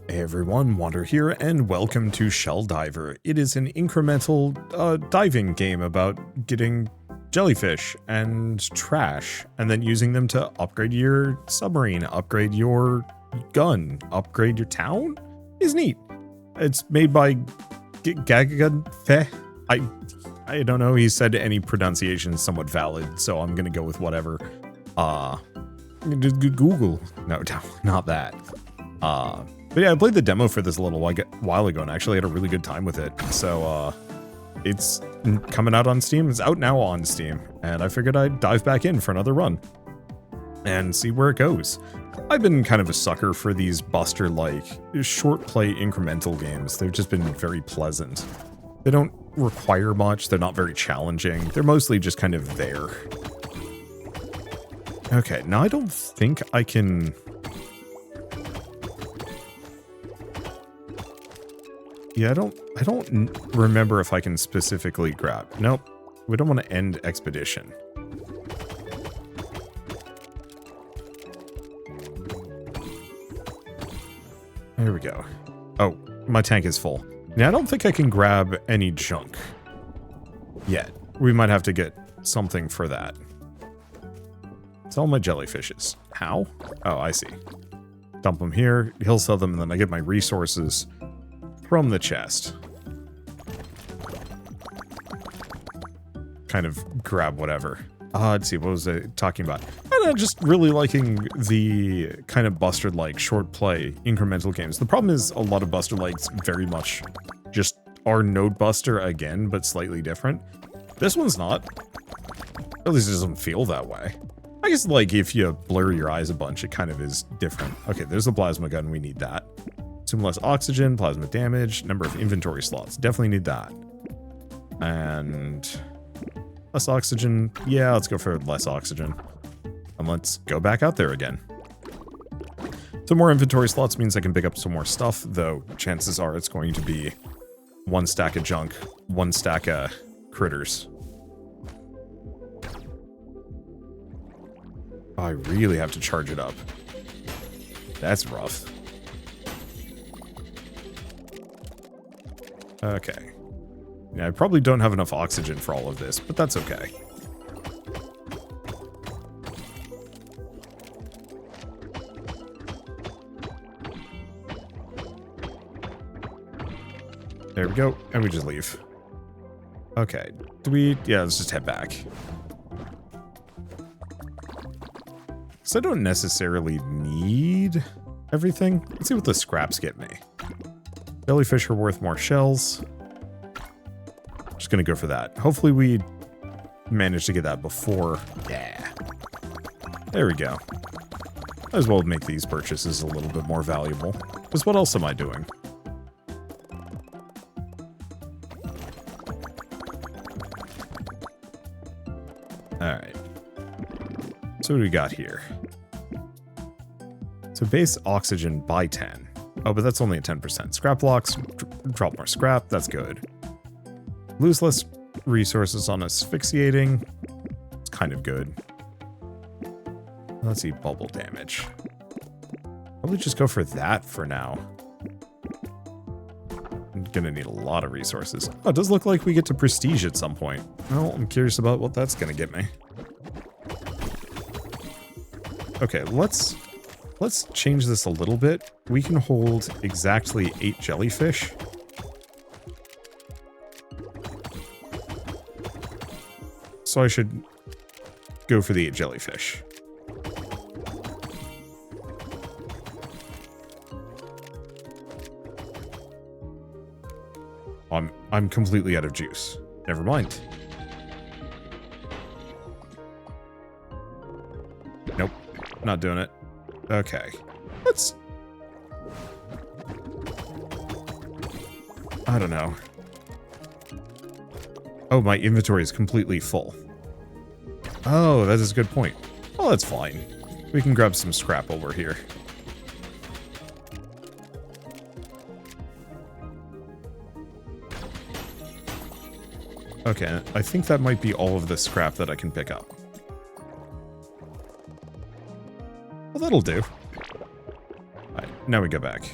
Hey everyone, Wander here, and welcome to Shelldiver. It is an incremental diving game about getting jellyfish and trash, and then using them to upgrade your submarine, upgrade your gun, upgrade your town? Is neat. It's made by Gagafe. I don't know, he said any pronunciation is somewhat valid, so I'm gonna go with whatever. Google. No, not that. But yeah, I played the demo for this a little while ago and actually had a really good time with it. So, it's coming out on Steam. It's out now on Steam. And I figured I'd dive back in for another run and see where it goes. I've been kind of a sucker for these Buster-like, short play incremental games. They've just been very pleasant. They don't require much. They're not very challenging. They're mostly just kind of there. Okay, now I don't think I can... Yeah, I don't remember if I can specifically grab. Nope. We don't want to end expedition. There we go. Oh, my tank is full. Now, I don't think I can grab any junk yet. We might have to get something for that. Sell my jellyfishes. How? Oh, I see. Dump them here. He'll sell them, and then I get my resources from the chest. Kind of grab whatever. Let's see, what was I talking about? I don't know, just really liking the kind of Buster-like short play incremental games. The problem is a lot of Buster-likes very much just are Node Buster again, but slightly different. This one's not. At least it doesn't feel that way. I guess, like, if you blur your eyes a bunch, it kind of is different. Okay, there's the plasma gun. We need that. Consume less oxygen, plasma damage, number of inventory slots. Definitely need that. And less oxygen. Yeah, let's go for less oxygen. And let's go back out there again. So more inventory slots means I can pick up some more stuff, though chances are it's going to be one stack of junk, one stack of critters. Oh, I really have to charge it up. That's rough. Okay. Yeah, I probably don't have enough oxygen for all of this, but that's okay. There we go, and we just leave. Okay, do we... Yeah, let's just head back. So I don't necessarily need everything. Let's see what the scraps get me. Jellyfish are worth more shells. Just gonna go for that. Hopefully we manage to get that before... Yeah. There we go. Might as well make these purchases a little bit more valuable. Because what else am I doing? Alright. So what do we got here? So base oxygen by 10. Oh, but that's only at 10%. Scrap blocks, drop more scrap, that's good. Lose less resources on asphyxiating. It's kind of good. Let's see, bubble damage. Probably just go for that for now. I'm gonna need a lot of resources. Oh, it does look like we get to prestige at some point. Well, I'm curious about what that's gonna get me. Okay, let's change this a little bit. We can hold exactly 8 jellyfish. So I should go for the 8 jellyfish. I'm completely out of juice. Never mind. Nope, not doing it. Okay, let's... I don't know. Oh, my inventory is completely full. Oh, that is a good point. Well, that's fine. We can grab some scrap over here. Okay, I think that might be all of the scrap that I can pick up. Well, that'll do. Alright, now we go back.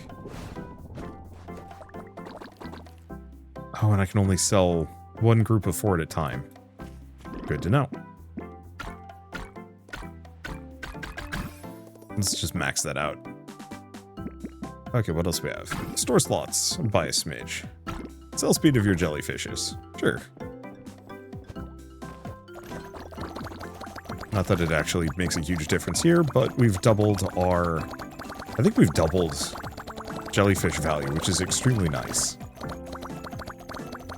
Oh, and I can only sell one group of 4 at a time. Good to know. Let's just max that out. Okay, what else we have? Store slots. Buy a smidge. Sell speed of your jellyfishes. Sure. Not that it actually makes a huge difference here, but we've doubled our... I think we've doubled jellyfish value, which is extremely nice.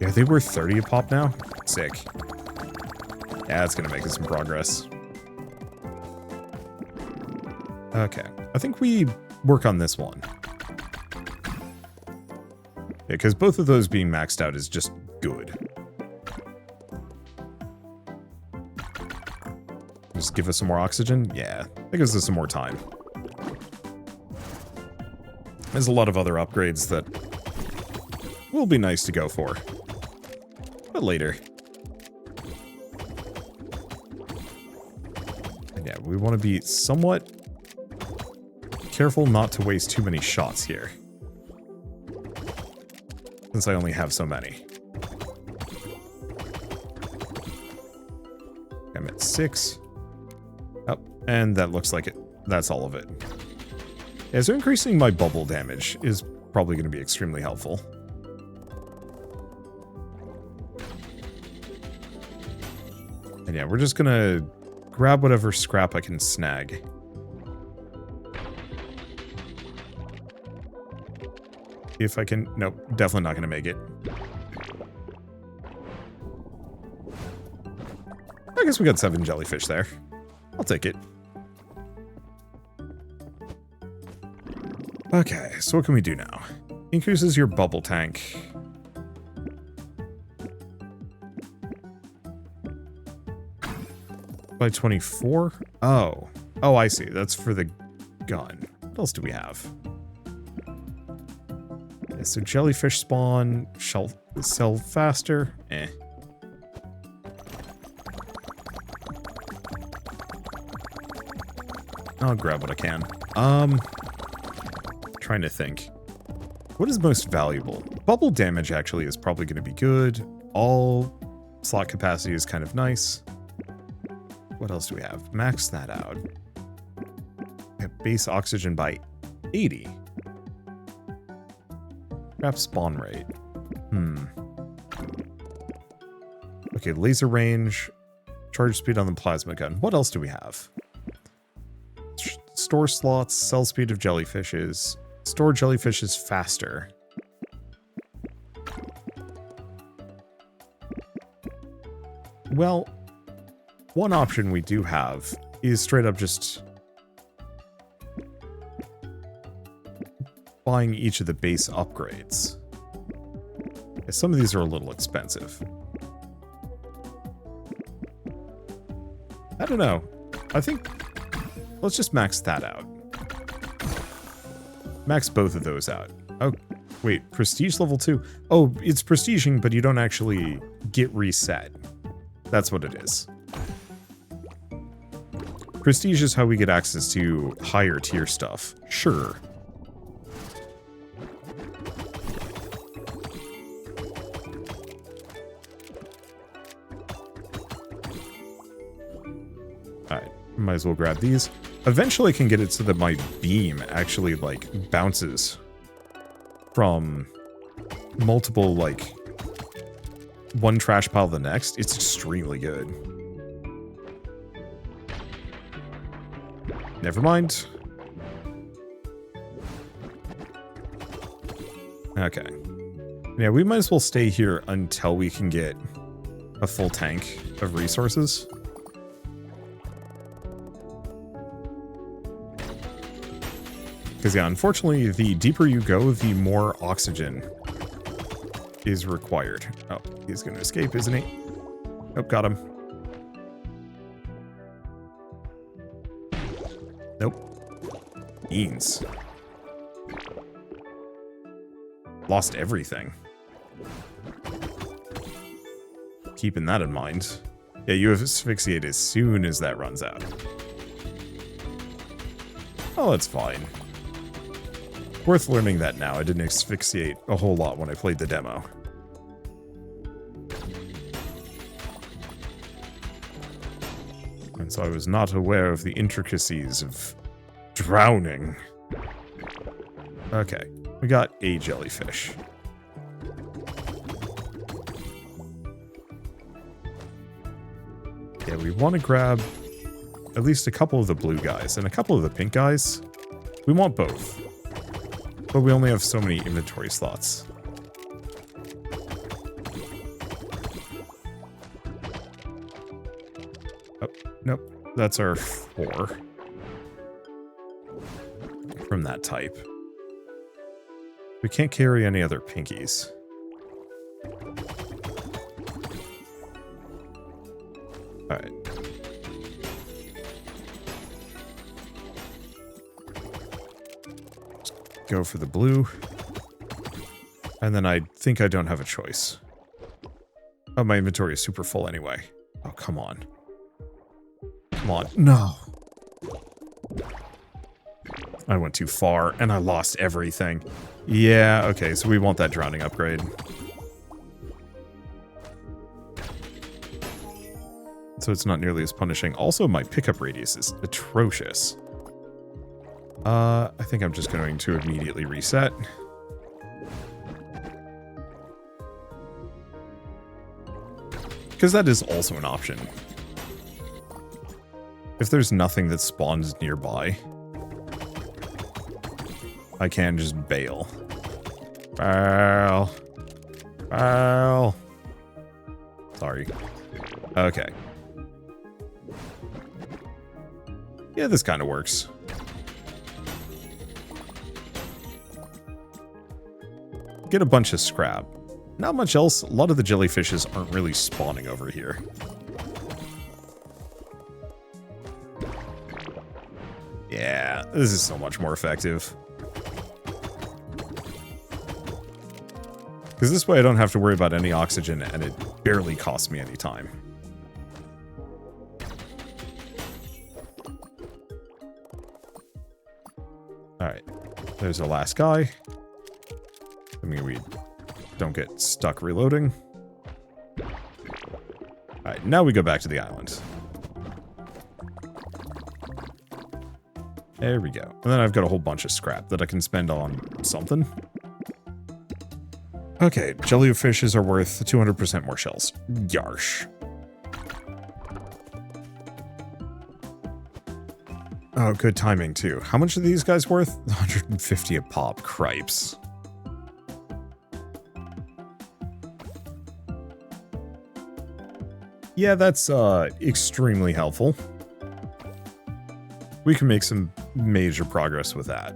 Yeah, they were 30 a pop now? Sick. Yeah, that's gonna make us some progress. Okay, I think we work on this one. Yeah, because both of those being maxed out is just good. Just give us some more oxygen? Yeah, that gives us some more time. There's a lot of other upgrades that will be nice to go for. But later. And yeah, we want to be somewhat careful not to waste too many shots here. Since I only have so many. I'm at 6. Oh, and that looks like it. That's all of it. Yeah, so increasing my bubble damage is probably going to be extremely helpful. And yeah, we're just going to grab whatever scrap I can snag. If I can... Nope, definitely not going to make it. I guess we got 7 jellyfish there. I'll take it. Okay, so what can we do now? Increases your bubble tank. By 24? Oh. Oh, I see. That's for the gun. What else do we have? Yeah, so jellyfish spawn, shall sell faster. Eh. I'll grab what I can. Trying to think. What is most valuable? Bubble damage actually is probably going to be good. All slot capacity is kind of nice. What else do we have? Max that out. We have base oxygen by 80. Perhaps spawn rate. Okay, laser range. Charge speed on the plasma gun. What else do we have? Store slots, sell speed of jellyfishes. Store jellyfishes faster. Well, one option we do have is straight up just buying each of the base upgrades. Yeah, some of these are a little expensive. I don't know. I think let's just max that out. Max both of those out. Oh, wait, prestige level 2. Oh, it's prestiging, but you don't actually get reset. That's what it is. Prestige is how we get access to higher tier stuff. Sure. Alright, might as well grab these. Eventually I can get it so that my beam actually, like, bounces from multiple, like, one trash pile to the next. It's extremely good. Never mind. Okay. Yeah, we might as well stay here until we can get a full tank of resources. Because, yeah, unfortunately, the deeper you go, the more oxygen is required. Oh, he's going to escape, isn't he? Oh, got him. Nope. Beans. Lost everything. Keeping that in mind. Yeah, you asphyxiate as soon as that runs out. Oh, that's fine. Worth learning that now. I didn't asphyxiate a whole lot when I played the demo. since I was not aware of the intricacies of drowning. Okay, we got a jellyfish. Yeah, we want to grab at least a couple of the blue guys and a couple of the pink guys. We want both, but we only have so many inventory slots. Oh, nope, that's our 4 from that type. We can't carry any other pinkies. Alright. Go for the blue. And then I think I don't have a choice. Oh, my inventory is super full anyway. Oh, come on. Come on. No. I went too far and I lost everything. Yeah, okay, so we want that drowning upgrade. So it's not nearly as punishing. Also, my pickup radius is atrocious. I think I'm just going to immediately reset. Because that is also an option. If there's nothing that spawns nearby, I can just bail. Bail. Bail. Sorry. Okay. Yeah, this kind of works. Get a bunch of scrap. Not much else. A lot of the jellyfishes aren't really spawning over here. Yeah, this is so much more effective. Because this way I don't have to worry about any oxygen, and it barely costs me any time. Alright, there's our last guy. I mean, we don't get stuck reloading. Alright, now we go back to the island. There we go. And then I've got a whole bunch of scrap that I can spend on something. Okay, jellyfishes are worth 200% more shells. Yarsh. Oh, good timing, too. How much are these guys worth? 150 a pop. Cripes. Yeah, that's extremely helpful. We can make some major progress with that.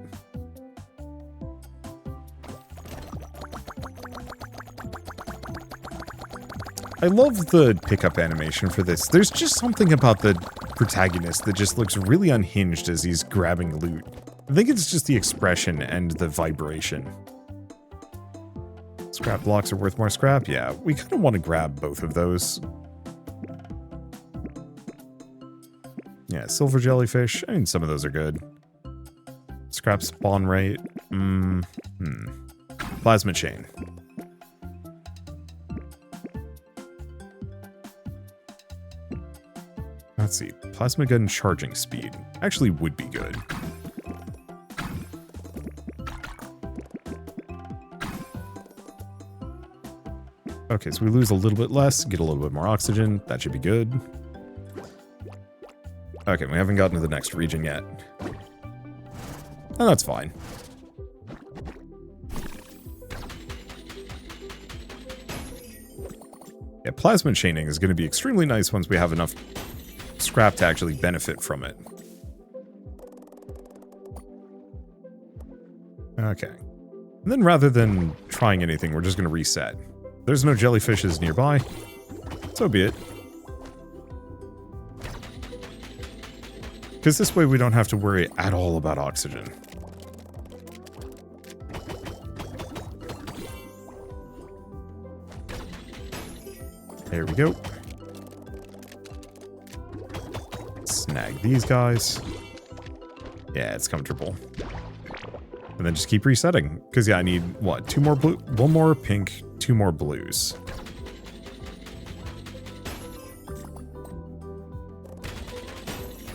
I love the pickup animation for this. There's just something about the protagonist that just looks really unhinged as he's grabbing loot. I think it's just the expression and the vibration. Scrap blocks are worth more scrap? Yeah, we kind of want to grab both of those. Yeah, silver jellyfish. I mean, some of those are good. Scrap spawn rate. Plasma chain. Let's see. Plasma gun charging speed actually would be good. Okay, so we lose a little bit less, get a little bit more oxygen. That should be good. Okay, we haven't gotten to the next region yet. Oh, that's fine. Yeah, plasma chaining is going to be extremely nice once we have enough scrap to actually benefit from it. Okay. And then rather than trying anything, we're just going to reset. There's no jellyfishes nearby. So be it. Because this way we don't have to worry at all about oxygen. There we go. Snag these guys. Yeah, it's comfortable. And then just keep resetting. Because, yeah, I need, what, 2 more blue? 1 more pink, 2 more blues.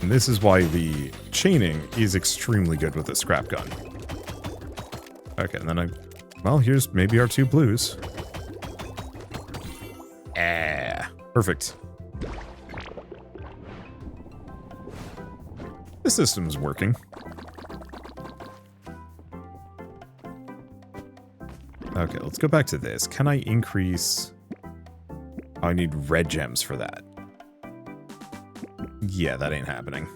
And this is why the chaining is extremely good with the scrap gun. Okay, and then well, here's maybe our 2 blues. Perfect. The system's working. Okay, let's go back to this. Can I increase... Oh, I need red gems for that. Yeah, that ain't happening.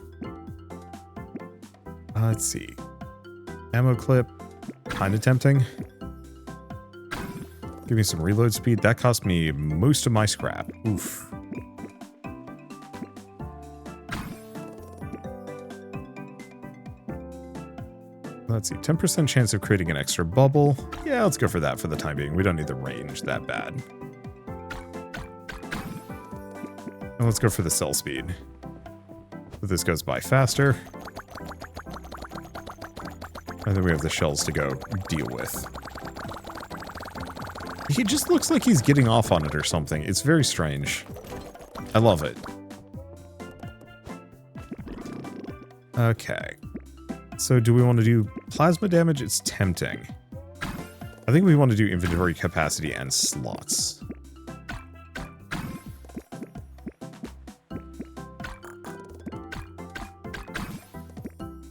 Let's see. Ammo clip. Kind of tempting. Give me some reload speed. That cost me most of my scrap. Oof. Let's see. 10% chance of creating an extra bubble. Yeah, let's go for that for the time being. We don't need the range that bad. And let's go for the cell speed. So this goes by faster. And then we have the shells to go deal with. He just looks like he's getting off on it or something. It's very strange. I love it. Okay. So do we want to do plasma damage? It's tempting. I think we want to do inventory capacity and slots.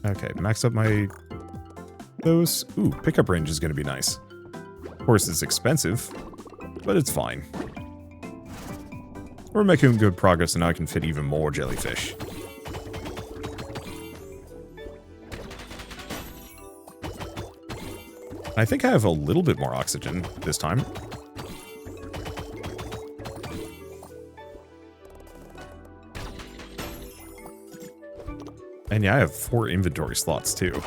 Okay, max up my... those. Ooh, pickup range is going to be nice. Of course, it's expensive, but it's fine. We're making good progress, and now I can fit even more jellyfish. I think I have a little bit more oxygen this time. And yeah, I have 4 inventory slots too.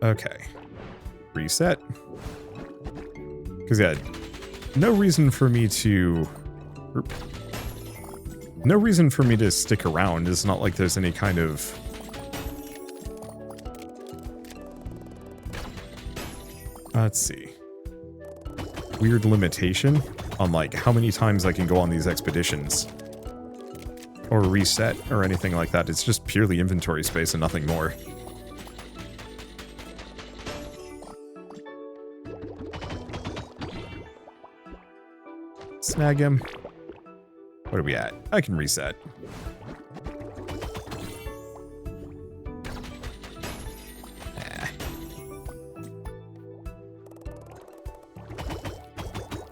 Okay. Reset. Because yeah, no reason for me to stick around. It's not like there's any kind of... Let's see. Weird limitation on like how many times I can go on these expeditions. Or reset or anything like that. It's just purely inventory space and nothing more. Snag him. What are we at? I can reset.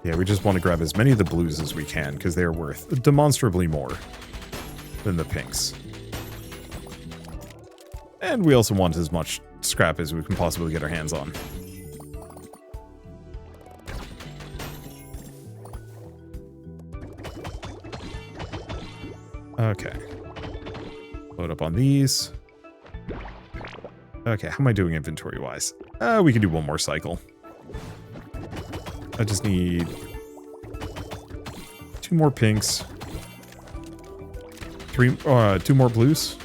Yeah, we just want to grab as many of the blues as we can, because they are worth demonstrably more than the pinks. And we also want as much scrap as we can possibly get our hands on. Okay. Load up on these. Okay, how am I doing inventory-wise? We can do one more cycle. I just need 2 more pinks. 2 more blues.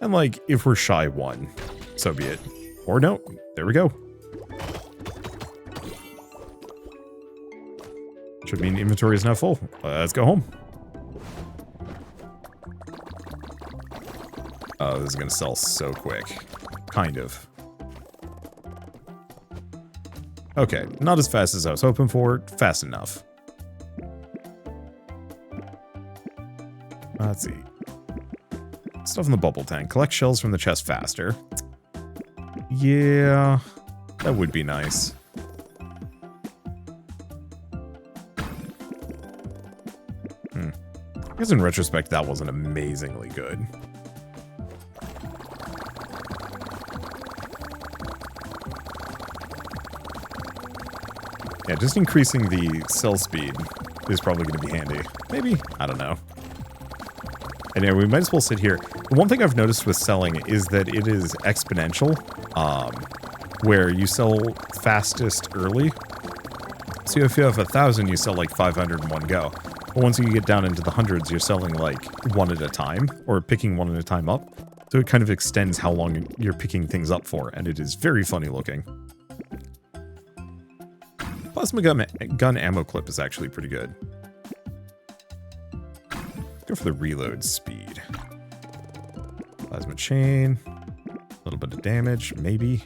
And like, if we're shy 1, so be it. Or no, there we go. Should mean inventory is now full. Let's go home. Oh, this is going to sell so quick. Kind of. Okay, not as fast as I was hoping for. Fast enough. Let's see. Stuff in the bubble tank. Collect shells from the chest faster. Yeah, that would be nice. I guess in retrospect, that wasn't amazingly good. Yeah, just increasing the cell speed is probably going to be handy. Maybe? I don't know. Anyway, we might as well sit here. One thing I've noticed with selling is that it is exponential, where you sell fastest early. So if you have 1,000, you sell like 500 in one go. But once you get down into the hundreds, you're selling like 1 at a time, or picking 1 at a time up. So it kind of extends how long you're picking things up for, and it is very funny looking. Plasma gun ammo clip is actually pretty good. Go for the reload speed. Plasma chain. A little bit of damage, maybe.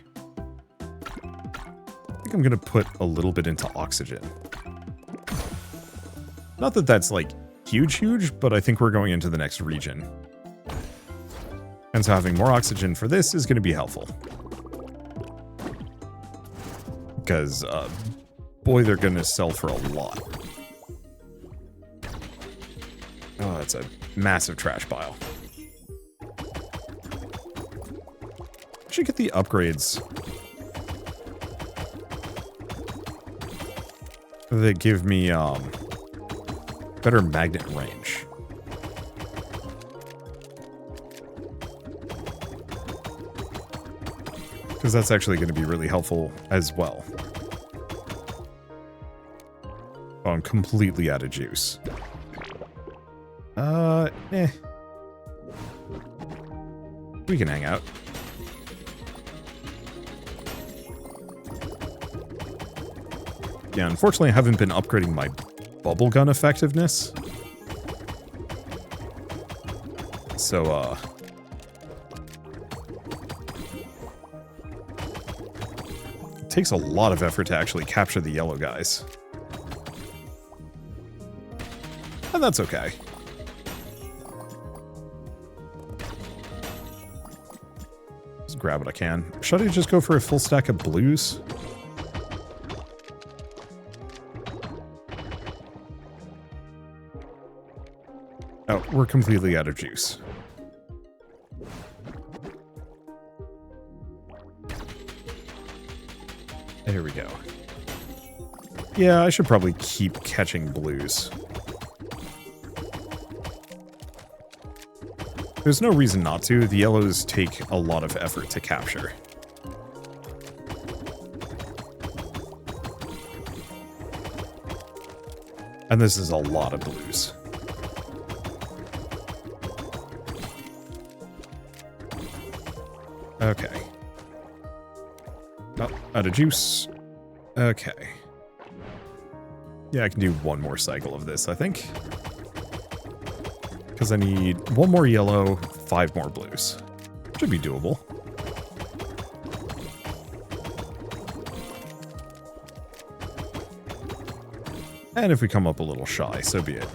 I think I'm going to put a little bit into oxygen. Not that that's like huge, but I think we're going into the next region. And so having more oxygen for this is going to be helpful. Because, boy, they're going to sell for a lot. Oh, that's a massive trash pile. I should get the upgrades that give me, better magnet range. Because that's actually going to be really helpful as well. Oh, I'm completely out of juice. We can hang out. Yeah, unfortunately I haven't been upgrading my bubble gun effectiveness. So, it takes a lot of effort to actually capture the yellow guys. And that's okay. Just grab what I can. Should I just go for a full stack of blues? Oh, we're completely out of juice. There we go. Yeah, I should probably keep catching blues. There's no reason not to. The yellows take a lot of effort to capture. And this is a lot of blues. Okay. Oh, out of juice. Okay. Yeah, I can do one more cycle of this, I think. Because I need one more yellow, 5 more blues. Should be doable. And if we come up a little shy, so be it.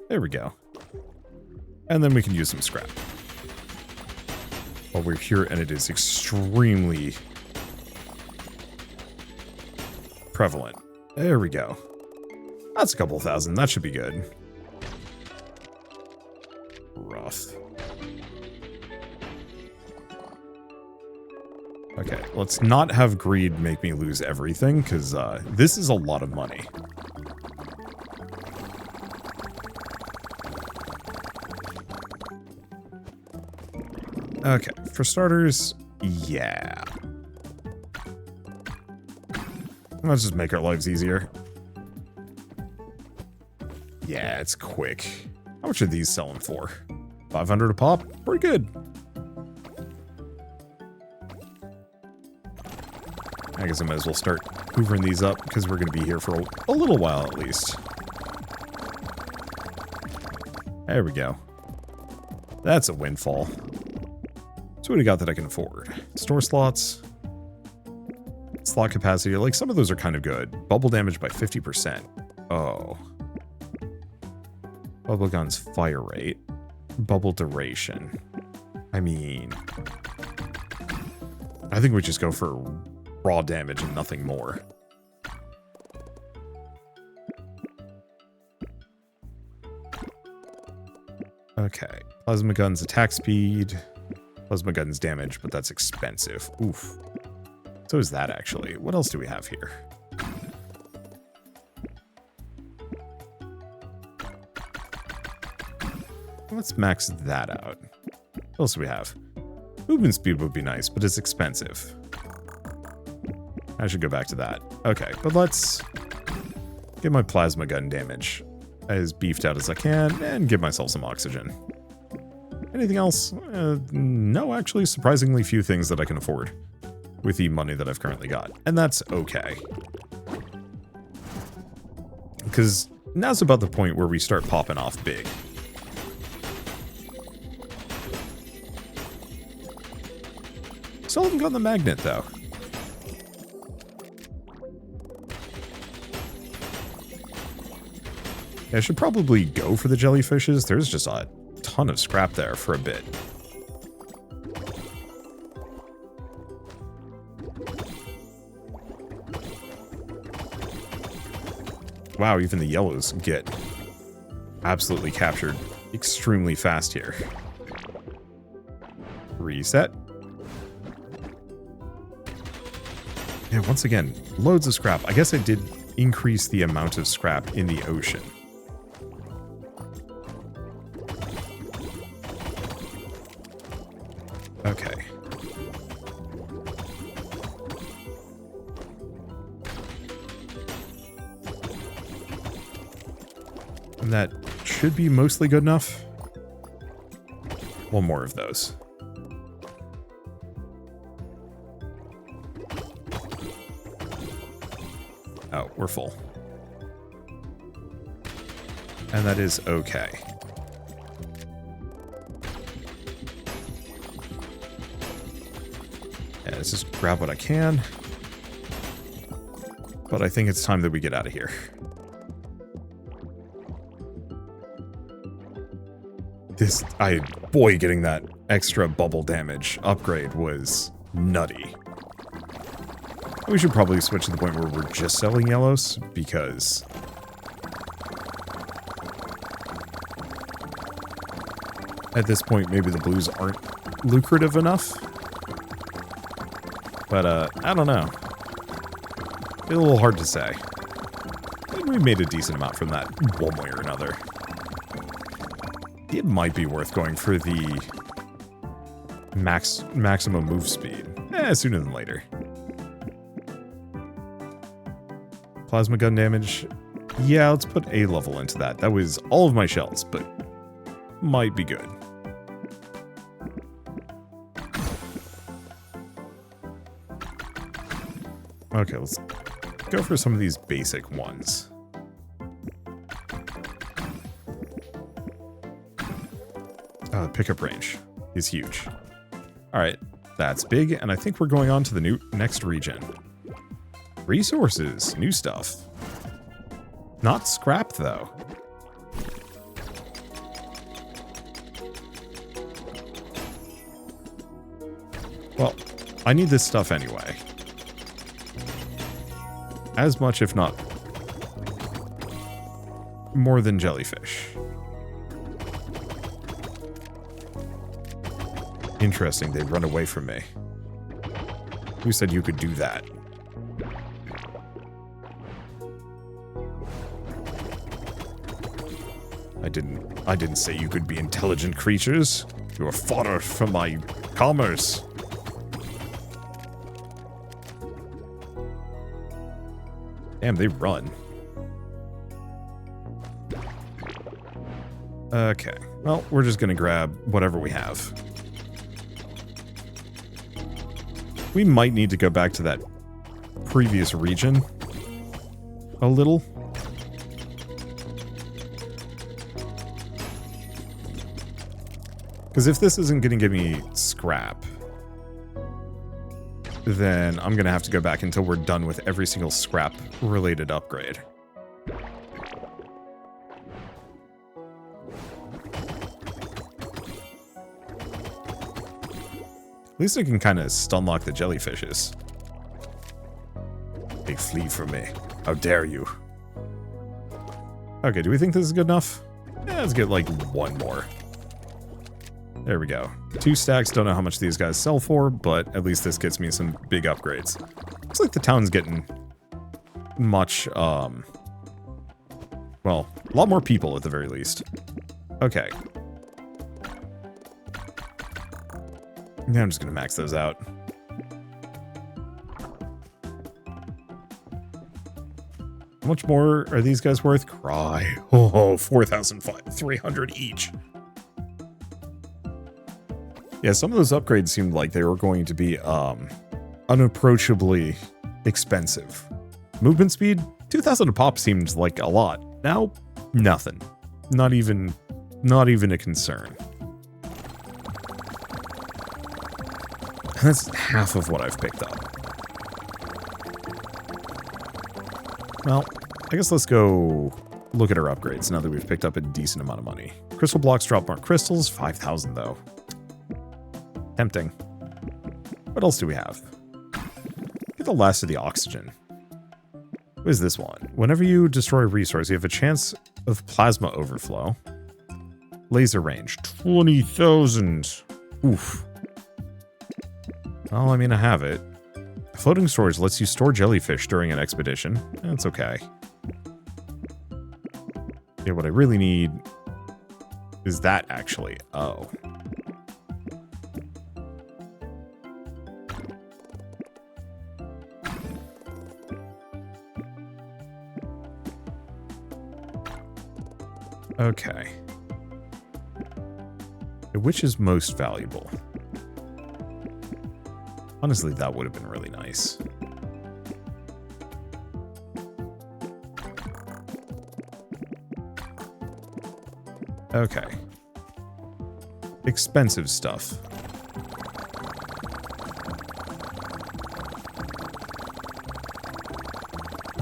There we go. And then we can use some scrap. While we're here, and it is extremely prevalent. There we go. That's a couple thousand. That should be good. Rough. Okay, let's not have greed make me lose everything, because this is a lot of money. Okay, for starters, yeah. Let's just make our lives easier. Yeah, it's quick. How much are these selling for? 500 a pop? Pretty good. I guess I might as well start hoovering these up because we're going to be here for a little while at least. There we go. That's a windfall. So what do we got that I can afford? Store slots. Slot capacity. Like, some of those are kind of good. Bubble damage by 50%. Oh. Bubble gun's fire rate. Bubble duration. I mean, I think we just go for raw damage and nothing more. Okay. Plasma gun's attack speed. Plasma gun's damage, but that's expensive. Oof. So is that, actually. What else do we have here? Let's max that out. What else do we have? Movement speed would be nice, but it's expensive. I should go back to that. Okay, but let's get my plasma gun damage as beefed out as I can and give myself some oxygen. Anything else? No, actually, surprisingly few things that I can afford with the money that I've currently got. And that's okay. Because now's about the point where we start popping off big. Still haven't gotten the magnet, though. I should probably go for the jellyfishes. There's just a ton of scrap there for a bit. Wow, even the yellows get absolutely captured extremely fast here. Reset. Yeah, once again, loads of scrap. I guess I did increase the amount of scrap in the ocean. Okay. And that should be mostly good enough. One more of those. Oh, we're full. And that is okay. Yeah, let's just grab what I can. But I think it's time that we get out of here. Boy, getting that extra bubble damage upgrade was nutty. We should probably switch to the point where we're just selling yellows, because at this point, maybe the blues aren't lucrative enough. But, I don't know. It's a little hard to say. I think we made a decent amount from that, one way or another. It might be worth going for the maximum move speed. Sooner than later. Plasma gun damage. Yeah, let's put a level into that. That was all of my shells, but might be good. Okay, let's go for some of these basic ones. Pickup range is huge. Alright, that's big, and I think we're going on to the next region. Resources, new stuff. Not scrap, though. Well, I need this stuff anyway. As much, if not more than jellyfish. Interesting, they'd run away from me. Who said you could do that? I didn't say you could be intelligent creatures. You are fodder for my commerce. Damn, they run. Okay, well, we're just gonna grab whatever we have. We might need to go back to that previous region a little. Because if this isn't going to give me scrap, then I'm going to have to go back until we're done with every single scrap-related upgrade. At least I can kind of stun lock the jellyfishes. They flee from me. How dare you? Okay, do we think this is good enough? Yeah, let's get like one more. There we go. 2 stacks, don't know how much these guys sell for, but at least this gets me some big upgrades. Looks like the town's getting much, well, a lot more people at the very least. Okay. Now I'm just gonna max those out. How much more are these guys worth? Cry. Oh, 4,300 each. Yeah, some of those upgrades seemed like they were going to be unapproachably expensive. Movement speed, 2,000 a pop seemed like a lot. Now, nothing. Not even a concern. And that's half of what I've picked up. Well, I guess let's go look at our upgrades now that we've picked up a decent amount of money. Crystal blocks drop more crystals, 5,000 though. Tempting. What else do we have? Get the last of the oxygen. What is this one? Whenever you destroy a resource, you have a chance of plasma overflow. Laser range, 20,000. Oof. Well, I mean, I have it. Floating storage lets you store jellyfish during an expedition. That's okay. Yeah, what I really need is that, actually. Oh. Okay. Which is most valuable? Honestly, that would have been really nice. Okay. Expensive stuff.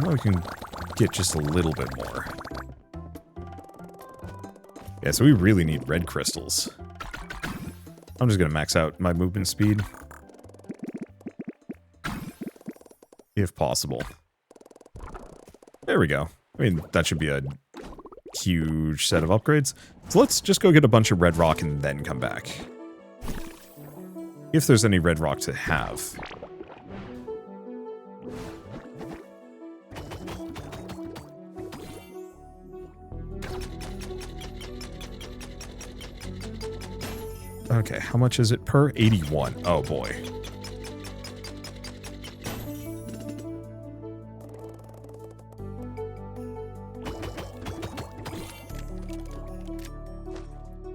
Now we can get just a little bit more. Yeah, so we really need red crystals. I'm just gonna max out my movement speed. If possible. There we go. I mean, that should be a huge set of upgrades. So let's just go get a bunch of red rock and then come back. If there's any red rock to have. Okay, how much is it per? 81. Oh boy.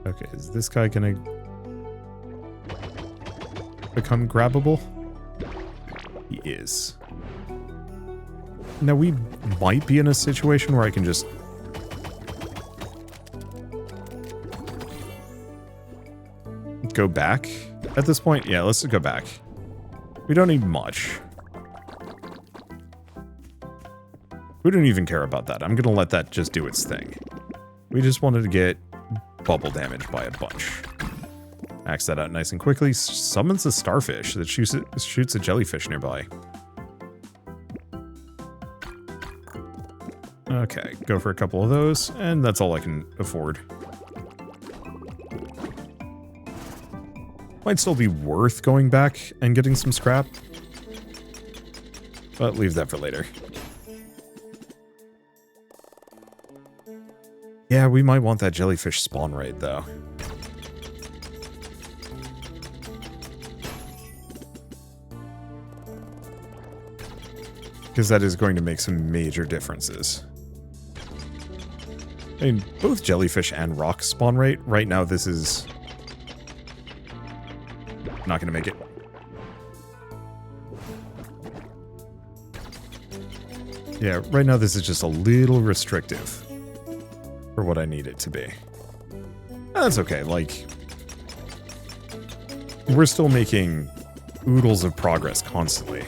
Okay, is this guy gonna become grabbable? He is. Now we might be in a situation where I can just go back at this point. Yeah, let's go back. We don't need much. We don't even care about that. I'm gonna let that just do its thing. We just wanted to get bubble damage by a bunch. Max that out nice and quickly. Summons a starfish that shoots a jellyfish nearby. Okay, go for a couple of those, and that's all I can afford. Might still be worth going back and getting some scrap, but leave that for later. Yeah, we might want that jellyfish spawn rate, though. Because that is going to make some major differences. I mean, both jellyfish and rock spawn rate, right now this is not going to make it. Yeah, right now this is just a little restrictive for what I need it to be. That's okay, like, we're still making oodles of progress constantly.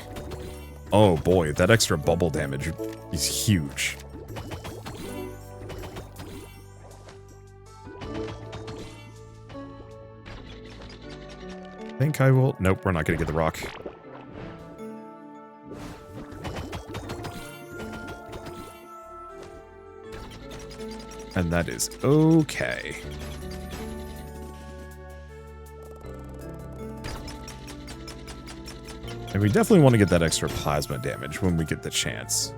Oh boy, that extra bubble damage is huge. I think I will... Nope, we're not going to get the rock. And that is okay. And we definitely want to get that extra plasma damage when we get the chance.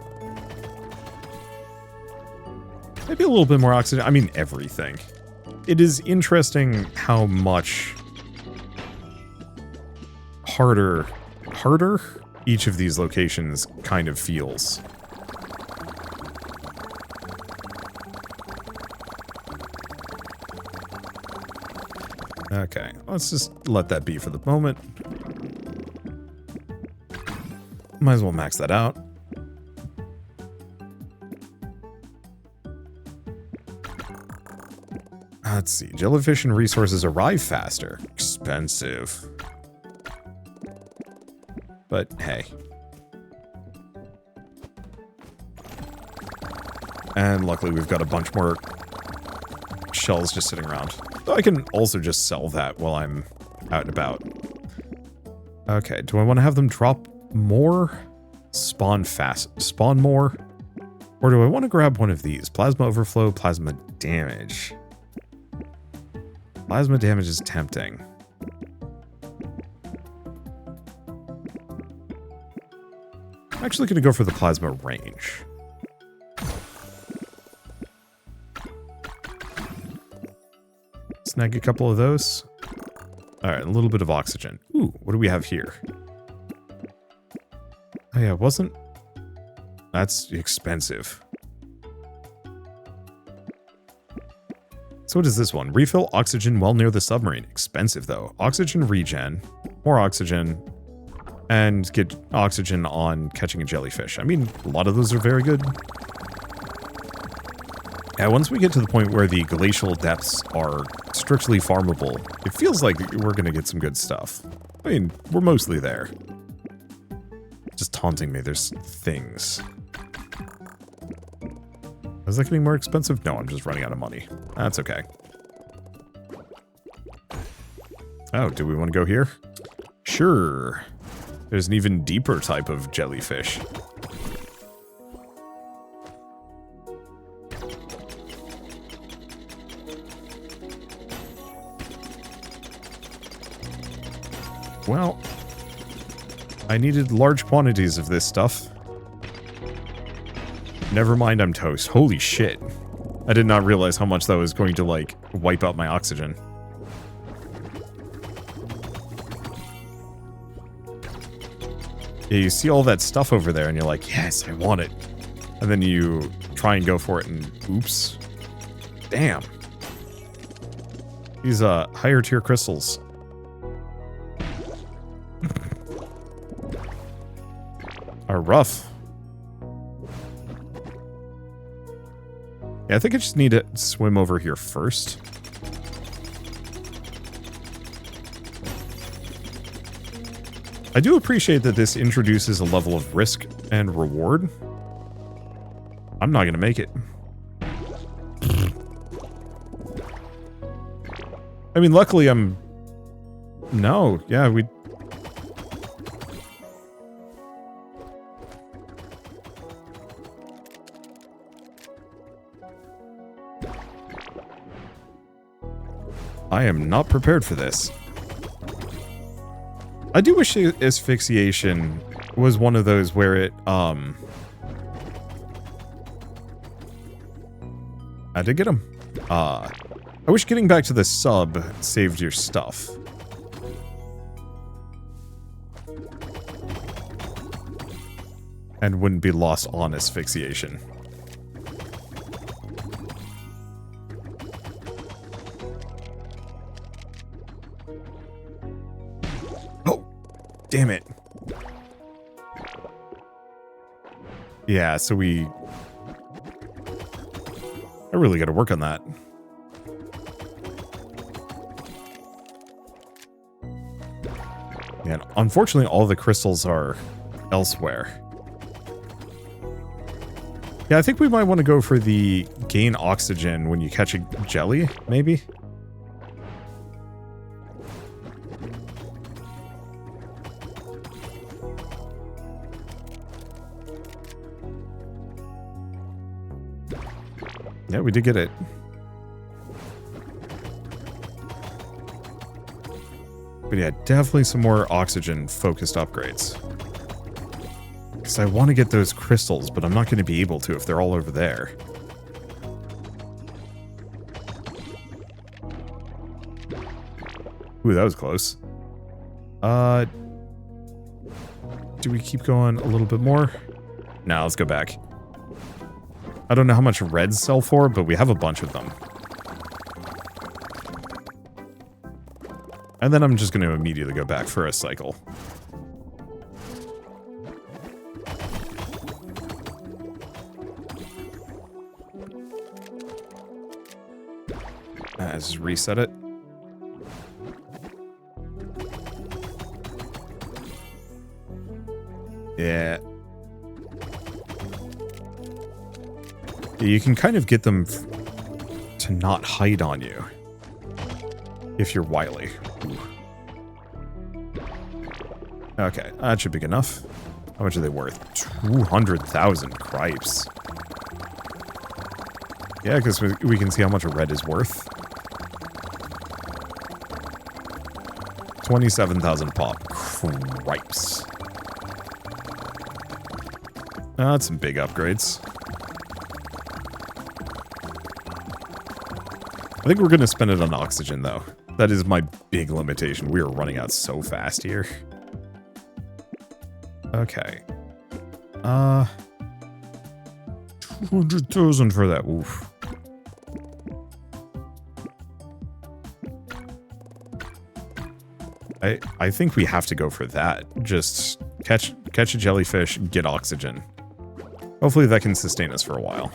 Maybe a little bit more oxygen. I mean, everything. It is interesting how much harder each of these locations kind of feels. Okay, let's just let that be for the moment. Might as well max that out. Let's see. Jellyfish and resources arrive faster. Expensive. But hey. And luckily we've got a bunch more shells just sitting around. So I can also just sell that while I'm out and about. Okay, do I want to have them drop more? Spawn more? Or do I want to grab one of these? Plasma overflow, plasma damage. Plasma damage is tempting. I'm actually going to go for the plasma range. Snag a couple of those. Alright, a little bit of oxygen. Ooh, what do we have here? Oh yeah, wasn't... That's expensive. So what is this one? Refill oxygen well near the submarine. Expensive though. Oxygen regen. More oxygen. And get oxygen on catching a jellyfish. I mean, a lot of those are very good. Yeah, once we get to the point where the glacial depths are strictly farmable, it feels like we're going to get some good stuff. I mean, we're mostly there. Just taunting me, there's things. Is that getting more expensive? No, I'm just running out of money. That's okay. Oh, do we want to go here? Sure. There's an even deeper type of jellyfish. Well, I needed large quantities of this stuff. Never mind, I'm toast. Holy shit. I did not realize how much that was going to, like, wipe out my oxygen. Yeah, you see all that stuff over there and you're like, yes, I want it. And then you try and go for it and oops. Damn. These, higher tier crystals. Are rough. Yeah, I think I just need to swim over here first. I do appreciate that this introduces a level of risk and reward. I'm not going to make it. I mean, luckily I'm... No, yeah, we... I am not prepared for this. I do wish asphyxiation was one of those where it, I did get him. I wish getting back to the sub saved your stuff. And wouldn't be lost on asphyxiation. Damn it. Yeah, so I really gotta work on that. And unfortunately, all the crystals are elsewhere. Yeah, I think we might want to go for the gain oxygen when you catch a jelly, maybe? Yeah, we did get it. But yeah, definitely some more oxygen-focused upgrades. Because I want to get those crystals, but I'm not going to be able to if they're all over there. Ooh, that was close. Do we keep going a little bit more? No, let's go back. I don't know how much reds sell for, but we have a bunch of them. And then I'm just going to immediately go back for a cycle. Just reset it. Yeah. You can kind of get them to not hide on you if you're wily. Ooh. Okay, that should be good enough. How much are they worth? 200,000 cripes. Yeah, because we can see how much a red is worth. 27,000 pop. Cripes. That's some big upgrades. I think we're going to spend it on oxygen, though. That is my big limitation. We are running out so fast here. Okay. 200,000 for that. Oof. I think we have to go for that. Just catch a jellyfish, get oxygen. Hopefully that can sustain us for a while.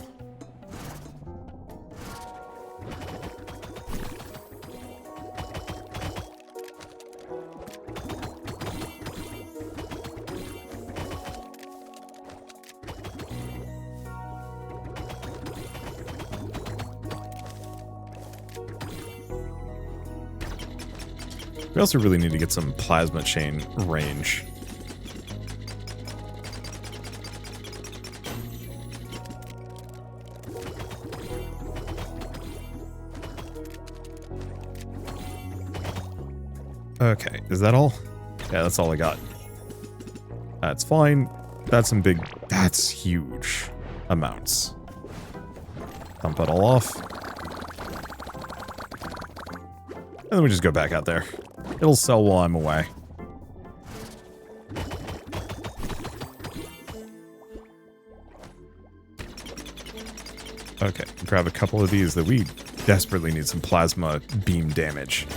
We also really need to get some plasma chain range. Okay, is that all? Yeah, that's all I got. That's fine. That's some big... That's huge amounts. Dump it all off. And then we just go back out there. It'll sell while I'm away. Okay, grab a couple of these that we desperately need some plasma beam damage.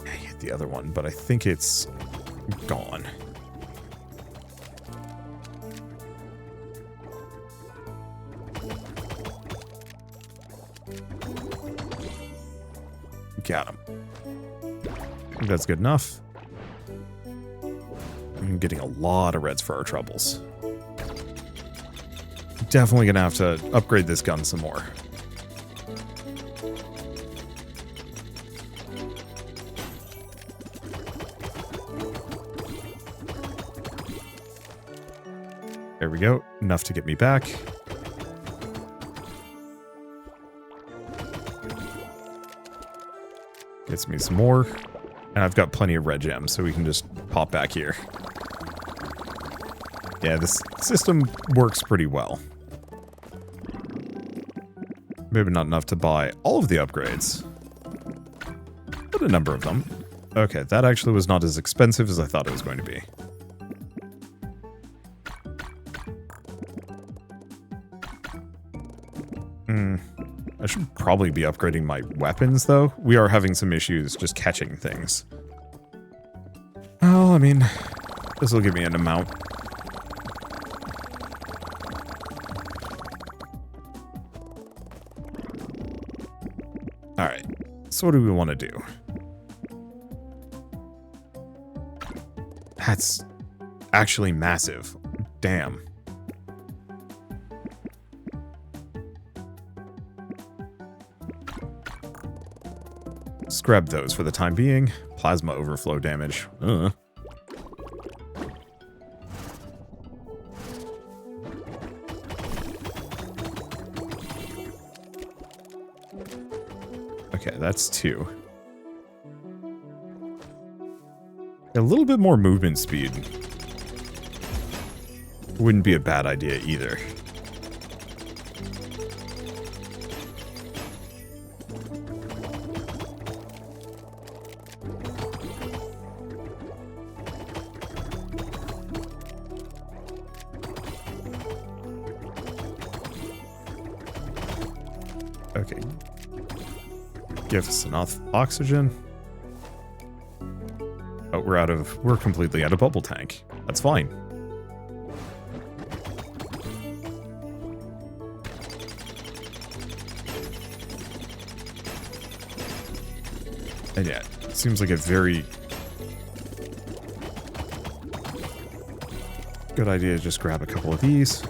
I hit the other one, but I think it's gone. Got him. I think that's good enough. I'm getting a lot of reds for our troubles. Definitely gonna have to upgrade this gun some more. There we go. Enough to get me back. Gets me some more. And I've got plenty of red gems, so we can just pop back here. Yeah, this system works pretty well. Maybe not enough to buy all of the upgrades, but a number of them. Okay, that actually was not as expensive as I thought it was going to be. I should probably be upgrading my weapons, though. We are having some issues just catching things. Well, I mean, this will give me an amount. Alright, so what do we want to do? That's actually massive. Damn. Let's grab those for the time being. Plasma overflow damage. Okay, that's 2. A little bit more movement speed wouldn't be a bad idea either. Okay. Give us enough oxygen. Oh, we're completely out of bubble tank. That's fine. And yeah, it seems like a very good idea to just grab a couple of these.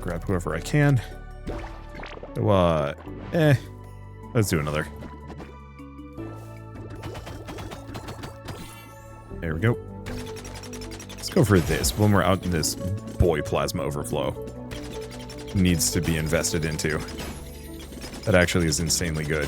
Grab whoever I can. So, let's do another. There we go. Let's go for this when we're out in this boy plasma overflow. Needs to be invested into. That actually is insanely good.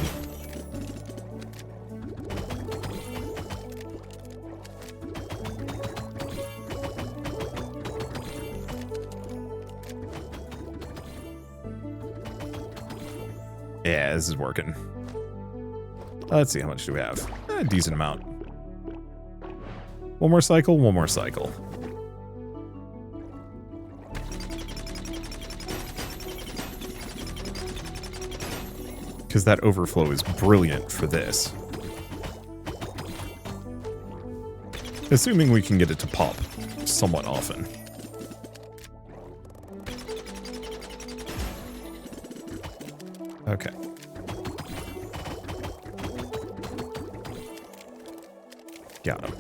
Yeah, this is working. Let's see, how much do we have? A decent amount. One more cycle, one more cycle. Because that overflow is brilliant for this. Assuming we can get it to pop somewhat often. Okay. Got him.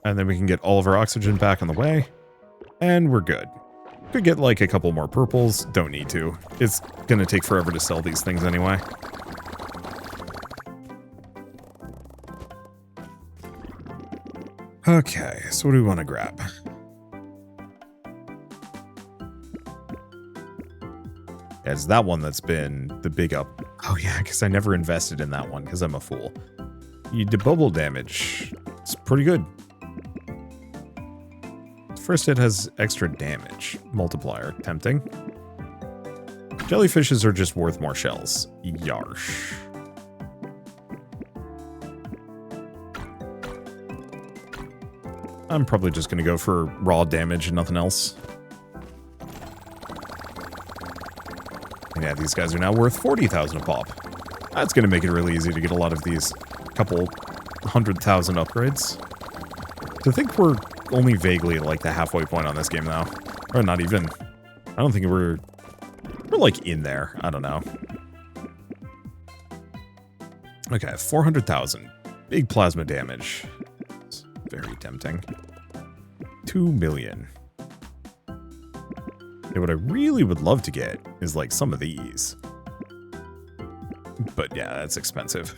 And then we can get all of our oxygen back on the way. And we're good. Could get like a couple more purples. Don't need to. It's gonna take forever to sell these things anyway. Okay, so what do we want to grab? Yeah, it's that one that's been the big up. Oh yeah, because I never invested in that one because I'm a fool. You do bubble damage. It's pretty good. First hit has extra damage. Multiplier. Tempting. Jellyfishes are just worth more shells. Yarsh. I'm probably just going to go for raw damage and nothing else. And yeah, these guys are now worth 40,000 a pop. That's going to make it really easy to get a lot of these couple 100,000 upgrades. To think we're only vaguely at like the halfway point on this game now. Or not even. I don't think we're like in there. I don't know. Okay, 400,000. Big plasma damage. It's very tempting. 2 million. Yeah, what I really would love to get is like some of these. But yeah, that's expensive.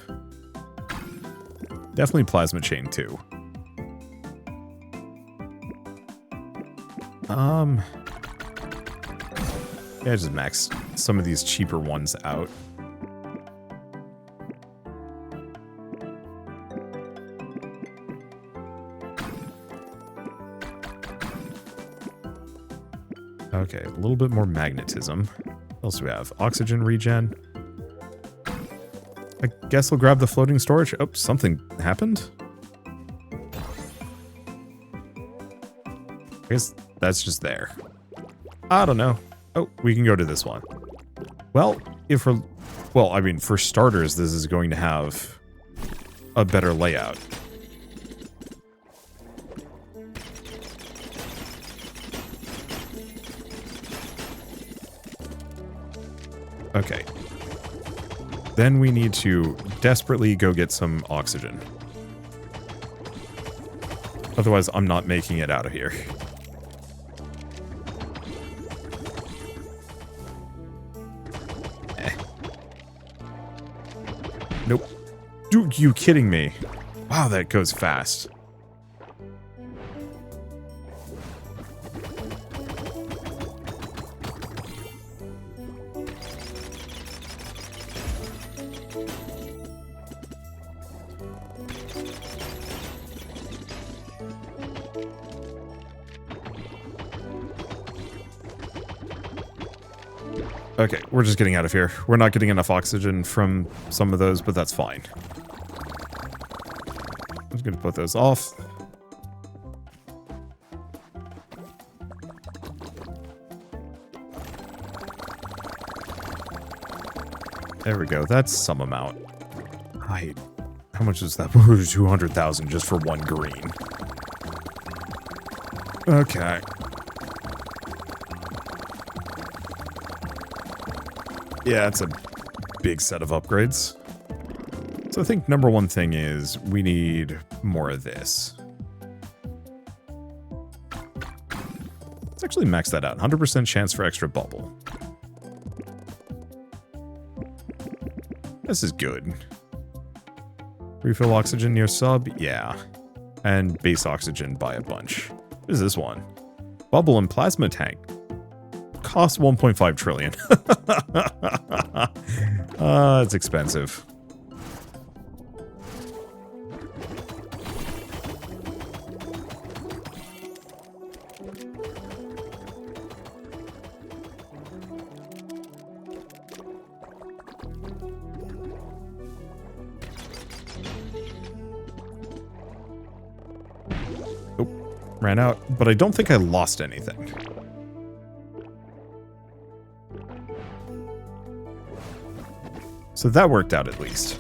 Definitely plasma chain too. Yeah, just max some of these cheaper ones out. Okay, a little bit more magnetism. What else do we have? Oxygen regen. I guess we'll grab the floating storage. Oh, something happened? I guess that's just there. I don't know. Oh, we can go to this one. Well, if we're... Well, I mean, for starters, this is going to have a better layout. Okay. Then we need to desperately go get some oxygen. Otherwise, I'm not making it out of here. Nope. Dude, you kidding me? Wow, that goes fast. Okay, we're just getting out of here. We're not getting enough oxygen from some of those, but that's fine. I'm just going to put those off. There we go. That's some amount. How much is that? 200,000 just for one green. Okay. Yeah, it's a big set of upgrades. So I think number one thing is we need more of this. Let's actually max that out. 100% chance for extra bubble. This is good. Refill oxygen near sub? Yeah. And base oxygen by a bunch. What is this one? Bubble and plasma tank. Costs 1.5 trillion. It's expensive. Ran out, but I don't think I lost anything. So that worked out at least.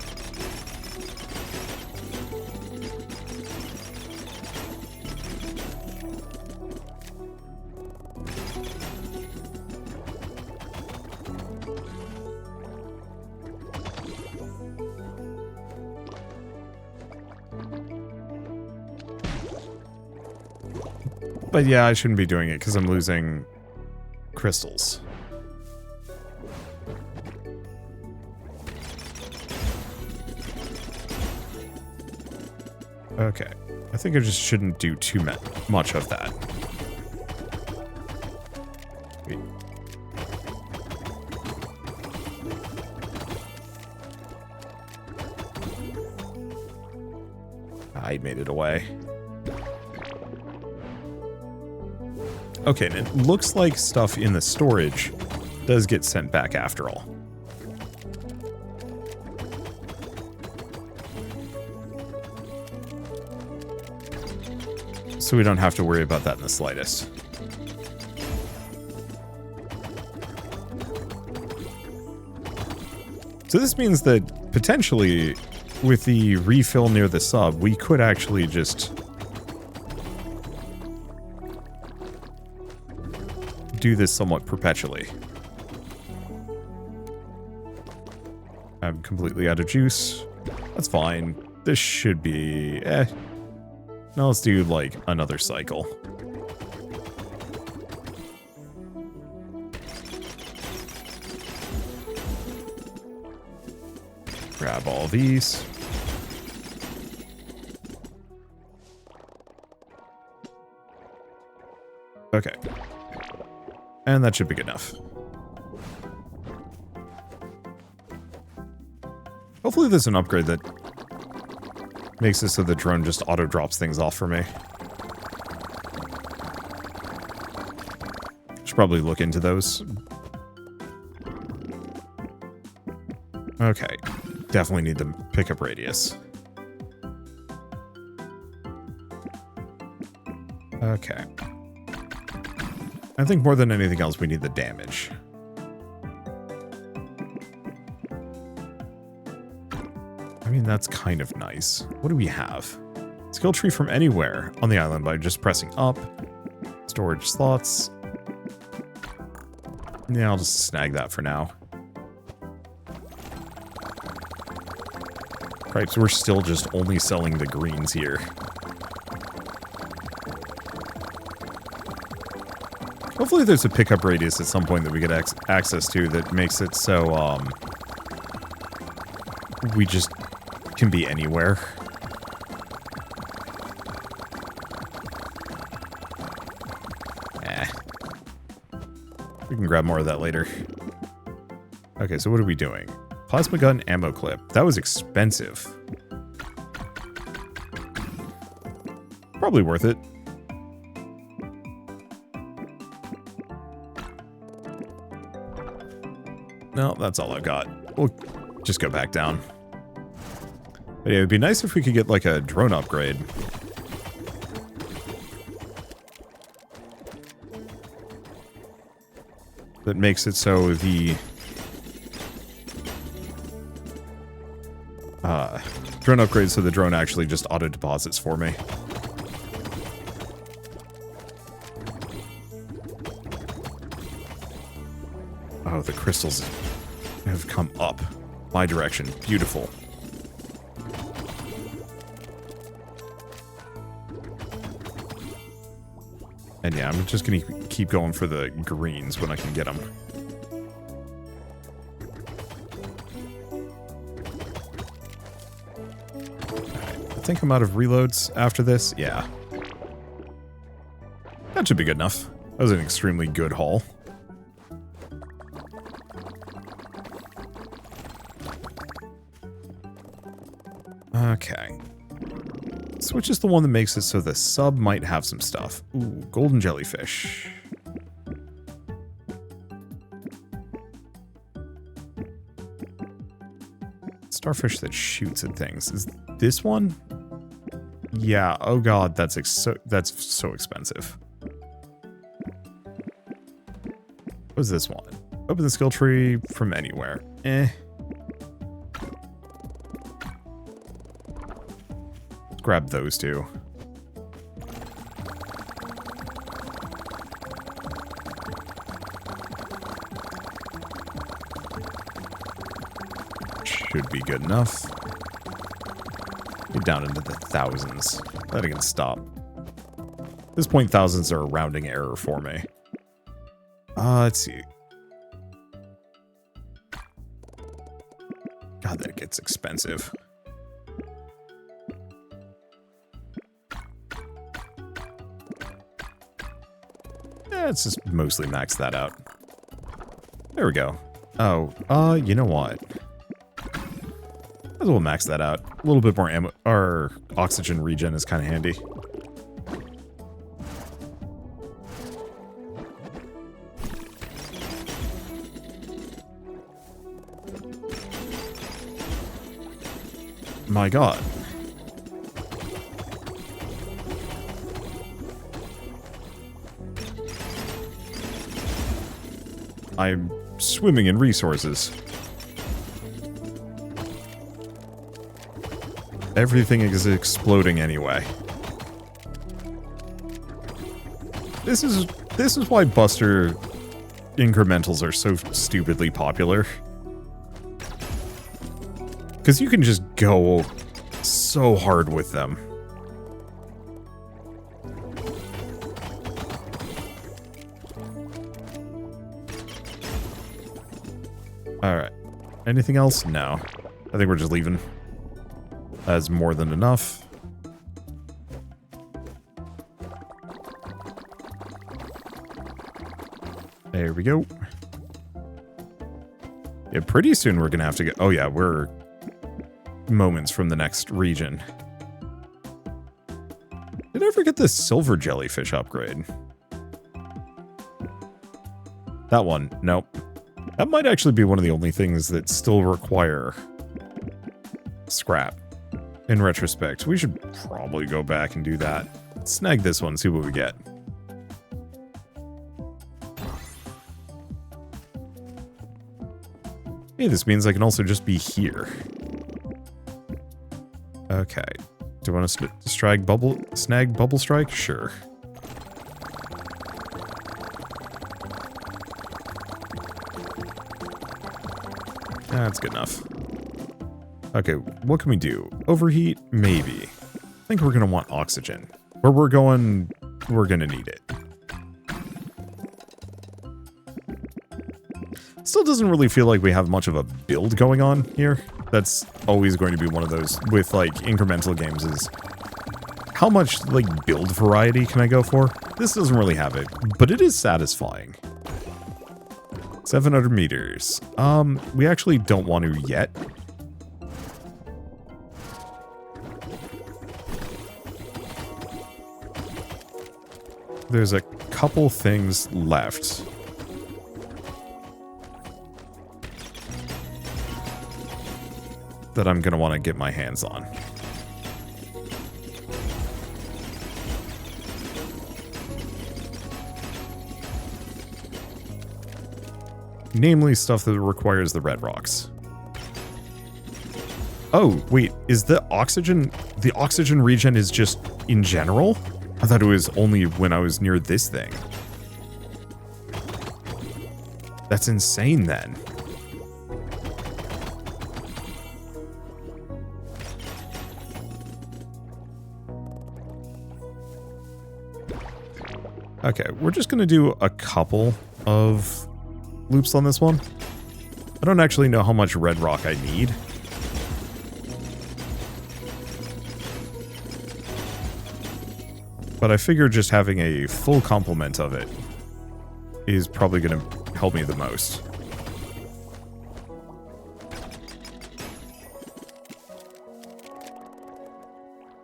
But yeah, I shouldn't be doing it because I'm losing crystals. Okay. I think I just shouldn't do too much of that. Wait. I made it away. Okay, and it looks like stuff in the storage does get sent back after all. So we don't have to worry about that in the slightest. So this means that potentially with the refill near the sub, we could actually just do this somewhat perpetually. I'm completely out of juice. That's fine. This should be... Now let's do, like, another cycle. Grab all these. Okay. And that should be good enough. Hopefully there's an upgrade that makes it so the drone just auto-drops things off for me. Should probably look into those. Okay. Definitely need the pickup radius. Okay. I think more than anything else, we need the damage. I mean, that's kind of nice. What do we have? Skill tree from anywhere on the island by just pressing up. Storage slots. Yeah, I'll just snag that for now. Right, so we're still just only selling the greens here. Hopefully there's a pickup radius at some point that we get access to that makes it so, we just can be anywhere. We can grab more of that later. Okay, so what are we doing? Plasma gun ammo clip. That was expensive. Probably worth it. No, that's all I've got. We'll just go back down. But yeah, it'd be nice if we could get like a drone upgrade. That makes it so the drone upgrade so the drone actually just auto-deposits for me. Oh, the crystals have come up my direction. Beautiful. And yeah, I'm just going to keep going for the greens when I can get them. I think I'm out of reloads after this. Yeah. That should be good enough. That was an extremely good haul. Okay. Switch is the one that makes it so the sub might have some stuff. Ooh, golden jellyfish. Starfish that shoots at things. Is this one? Yeah, oh god, that's so expensive. What is this one? Open the skill tree from anywhere. Grab those two. Should be good enough. Get down into the thousands. That can stop. At this point, thousands are a rounding error for me. Let's see. God, that gets expensive. Let's just mostly max that out. There we go. Oh, you know what? Might as well max that out. A little bit more ammo, or oxygen regen is kind of handy. My god. I'm swimming in resources. Everything is exploding anyway. This is why Buster incrementals are so stupidly popular. Because you can just go so hard with them. Alright. Anything else? No. I think we're just leaving. That's more than enough. There we go. Yeah, pretty soon we're gonna have to get... Oh yeah, we're moments from the next region. Did I ever get the silver jellyfish upgrade? That one. Nope. That might actually be one of the only things that still require scrap. In retrospect, we should probably go back and do that. Snag this one, see what we get. Hey, this means I can also just be here. Okay. Do you want to snag bubble strike? Sure. That's good enough. Okay, what can we do? Overheat? Maybe. I think we're going to want oxygen. Where we're going, we're going to need it. Still doesn't really feel like we have much of a build going on here. That's always going to be one of those with, like, incremental games is... How much, like, build variety can I go for? This doesn't really have it, but it is satisfying. 700 meters. We actually don't want to yet. There's a couple things left. That I'm going to want to get my hands on. Namely, stuff that requires the red rocks. Oh, wait, is the oxygen regen is just in general? I thought it was only when I was near this thing. That's insane then. Okay, we're just gonna do a couple of loops on this one. I don't actually know how much red rock I need. But I figure just having a full complement of it is probably gonna help me the most.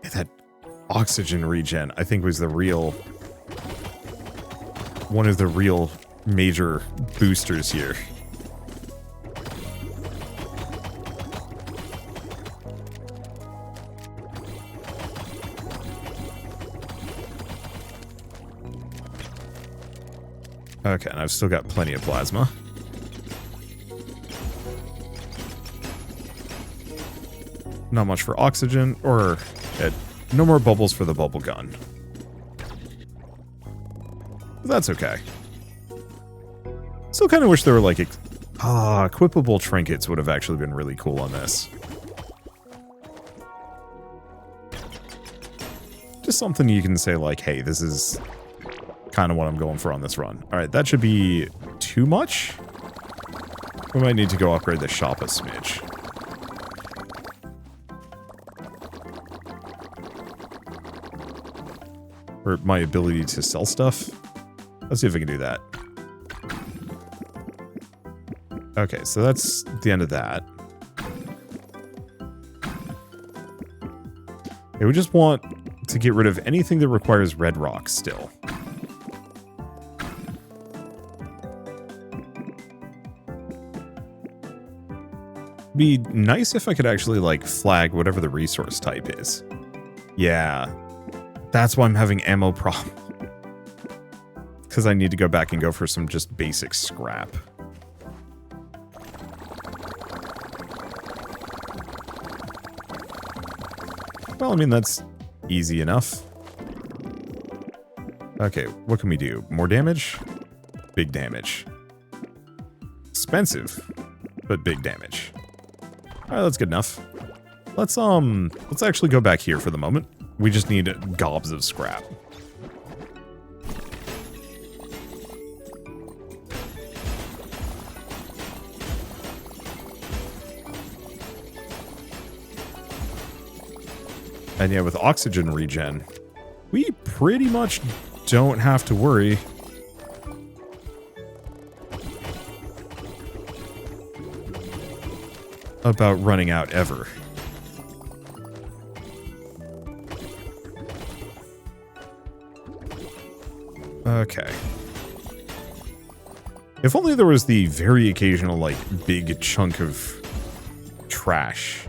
Yeah, that oxygen regen, I think, was the real... one of the real major boosters here. Okay, and I've still got plenty of plasma. Not much for oxygen, or no more bubbles for the bubble gun. But that's okay. Still kind of wish there were like equipable trinkets would have actually been really cool on this. Just something you can say like, hey, this is kind of what I'm going for on this run. All right, that should be too much. We might need to go upgrade the shop a smidge. Or my ability to sell stuff. Let's see if I can do that. Okay, so that's the end of that. Okay, we just want to get rid of anything that requires red rock still. Be nice if I could actually, like, flag whatever the resource type is. Yeah. That's why I'm having ammo problem. Because I need to go back and go for some just basic scrap. Well, I mean, that's easy enough. Okay, what can we do? More damage? Big damage. Expensive, but big damage. Alright, that's good enough. Let's actually go back here for the moment. We just need gobs of scrap. And yeah, with oxygen regen, we pretty much don't have to worry about running out ever. Okay. If only there was the very occasional, like, big chunk of trash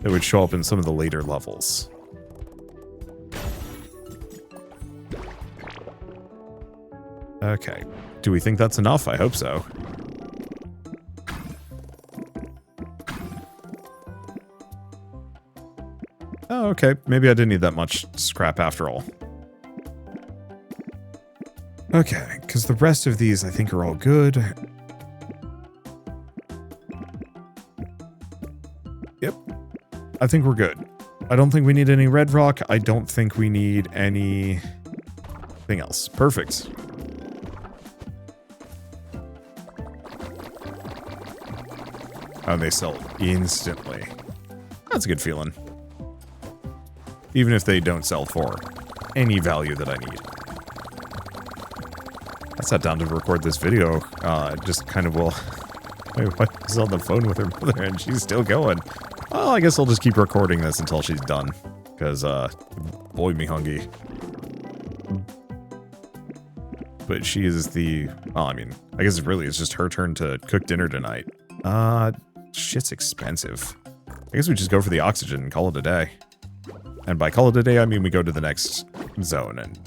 that would show up in some of the later levels. Okay. Do we think that's enough? I hope so. Oh, okay. Maybe I didn't need that much scrap after all. Okay, because the rest of these I think are all good. Yep. I think we're good. I don't think we need any red rock. I don't think we need anything else. Perfect. Oh, they sell instantly. That's a good feeling. Even if they don't sell for any value that I need. I sat down to record this video, just kind of will... My wife was on the phone with her mother and she's still going. Well, I guess I'll just keep recording this until she's done. Because, boy me hungry. But she is the... Well, I mean, I guess really it's just her turn to cook dinner tonight. Shit's expensive. I guess we just go for the oxygen and call it a day. And by call it a day, I mean we go to the next zone and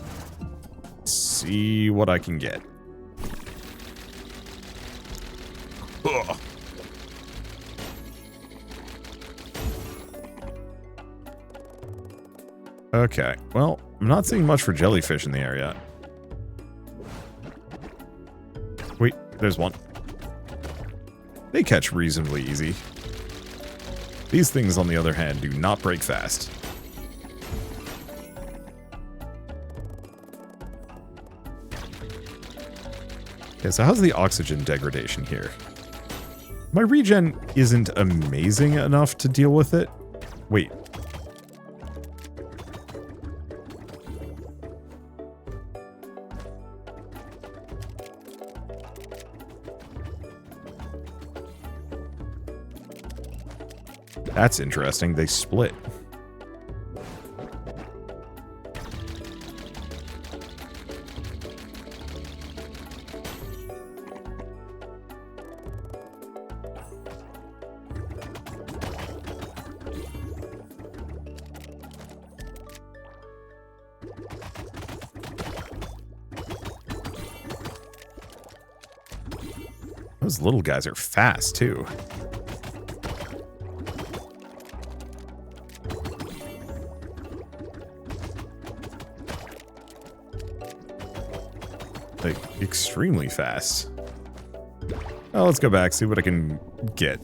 see what I can get. Ugh. Okay, well, I'm not seeing much for jellyfish in the area. Wait, there's one. They catch reasonably easy. These things, on the other hand, do not break fast. Okay, so how's the oxygen degradation here? My regen isn't amazing enough to deal with it. Wait. That's interesting. They split. Those little guys are fast, too. Like, extremely fast. Oh, let's go back, see what I can get.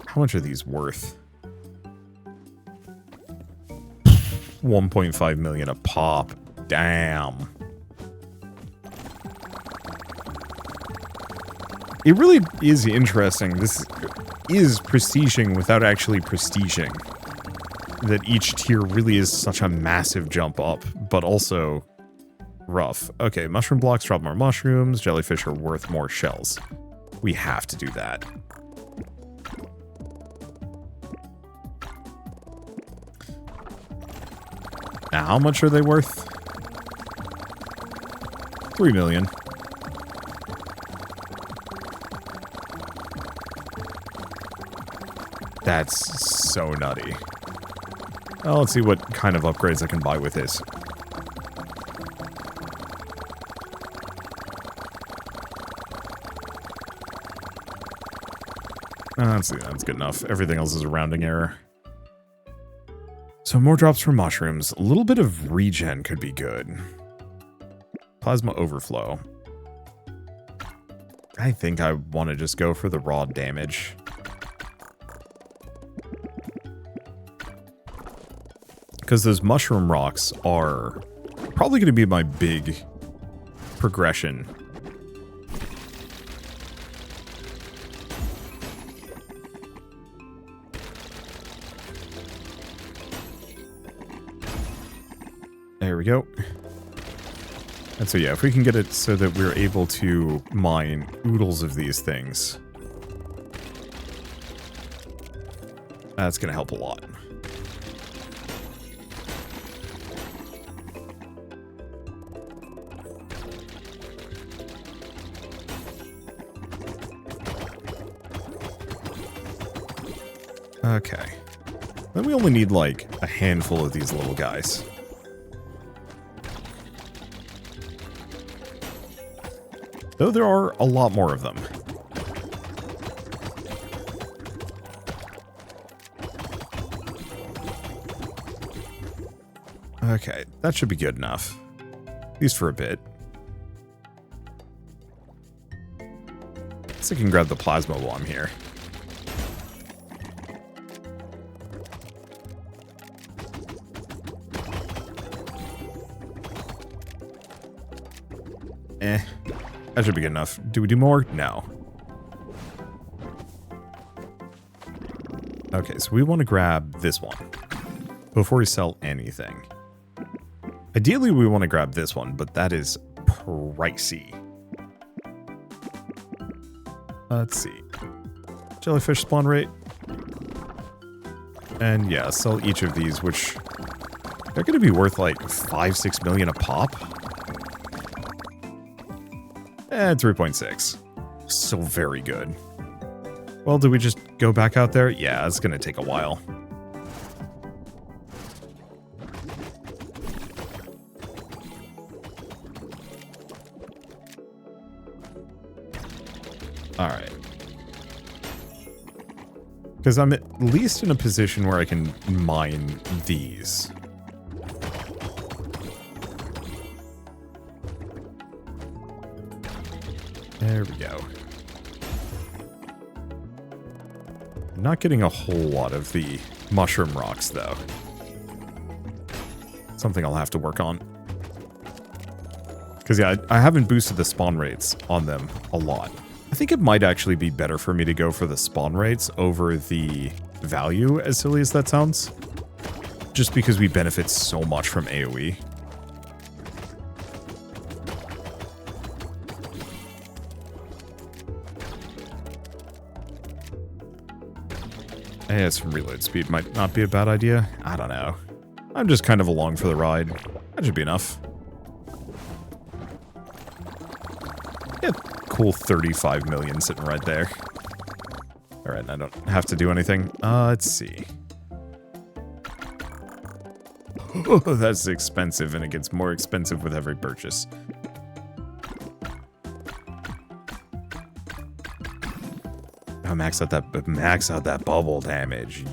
How much are these worth? 1.5 million a pop. Damn. It really is interesting. This is prestiging without actually prestiging. That each tier really is such a massive jump up, but also rough. Okay, mushroom blocks drop more mushrooms. Jellyfish are worth more shells. We have to do that. Now, how much are they worth? 3 million. That's so nutty. Well, let's see what kind of upgrades I can buy with this. That's good enough. Everything else is a rounding error. So more drops from mushrooms. A little bit of regen could be good. Plasma overflow. I think I want to just go for the raw damage. Because those mushroom rocks are probably going to be my big progression. There we go. And so yeah, if we can get it so that we're able to mine oodles of these things, that's going to help a lot. Okay. Then we only need like a handful of these little guys. Though there are a lot more of them. Okay, that should be good enough. At least for a bit. So I can grab the plasma while I'm here. That should be good enough. Do we do more? No. Okay, so we want to grab this one before we sell anything. Ideally, we want to grab this one, but that is pricey. Let's see. Jellyfish spawn rate. And yeah, sell each of these, which they're going to be worth like 5-6 million a pop. And 3.6. So very good. Well, do we just go back out there? Yeah, it's going to take a while. Alright. Because I'm at least in a position where I can mine these. There we go. I'm not getting a whole lot of the mushroom rocks, though. Something I'll have to work on. Because, yeah, I haven't boosted the spawn rates on them a lot. I think it might actually be better for me to go for the spawn rates over the value, as silly as that sounds. Just because we benefit so much from AoE. Yeah, some reload speed might not be a bad idea. I don't know. I'm just kind of along for the ride. That should be enough. Yeah, cool 35 million sitting right there. Alright, I don't have to do anything. Let's see. Oh, that's expensive, and it gets more expensive with every purchase. Oh, max out that bubble damage.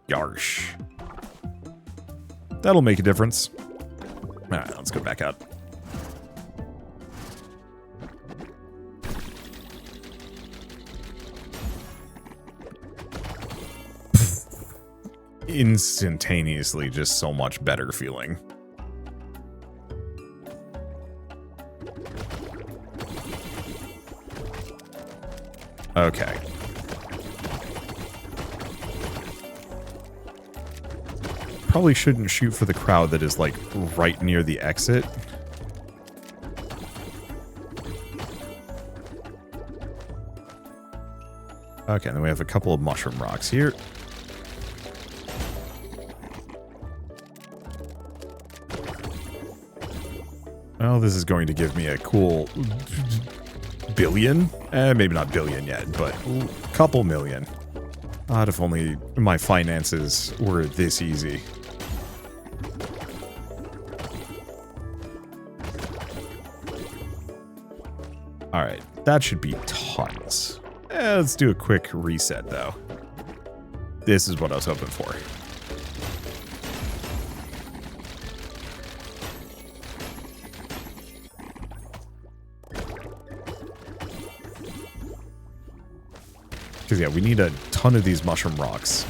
Yarsh. That'll make a difference. Alright, let's go back out. Instantaneously just so much better feeling. Okay. Probably shouldn't shoot for the crowd that is like right near the exit. Okay, then we have a couple of mushroom rocks here. Well, this is going to give me a cool billion. Maybe not billion yet, but a couple million. God, if only my finances were this easy. Alright, that should be tons. Let's do a quick reset, though. This is what I was hoping for. Because, yeah, we need a ton of these mushroom rocks.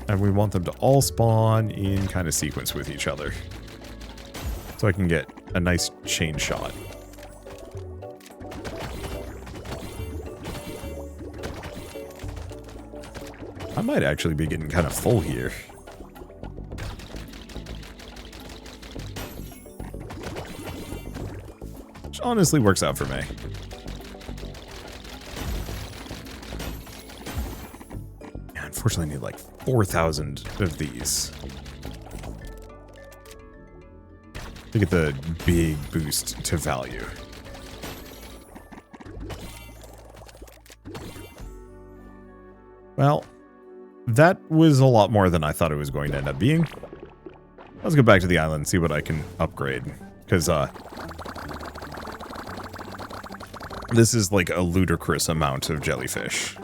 And we want them to all spawn in kind of sequence with each other. So I can get a nice chain shot. I might actually be getting kind of full here. Which honestly works out for me. Unfortunately, I need like 4,000 of these to get the big boost to value. Well, that was a lot more than I thought it was going to end up being. Let's go back to the island and see what I can upgrade. Because, this is like a ludicrous amount of jellyfish.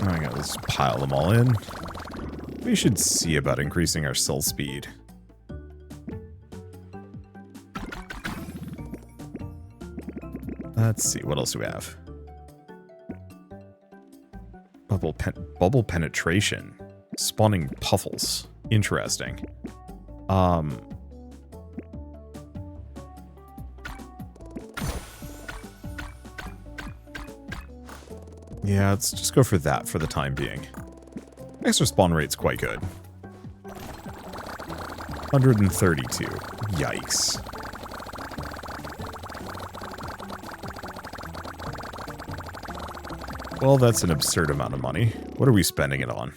Alright, let's pile them all in. We should see about increasing our cell speed. Let's see, what else do we have? Bubble penetration. Spawning puffles. Interesting. Yeah, let's just go for that for the time being. Extra spawn rate's quite good. 132. Yikes. Well, that's an absurd amount of money. What are we spending it on?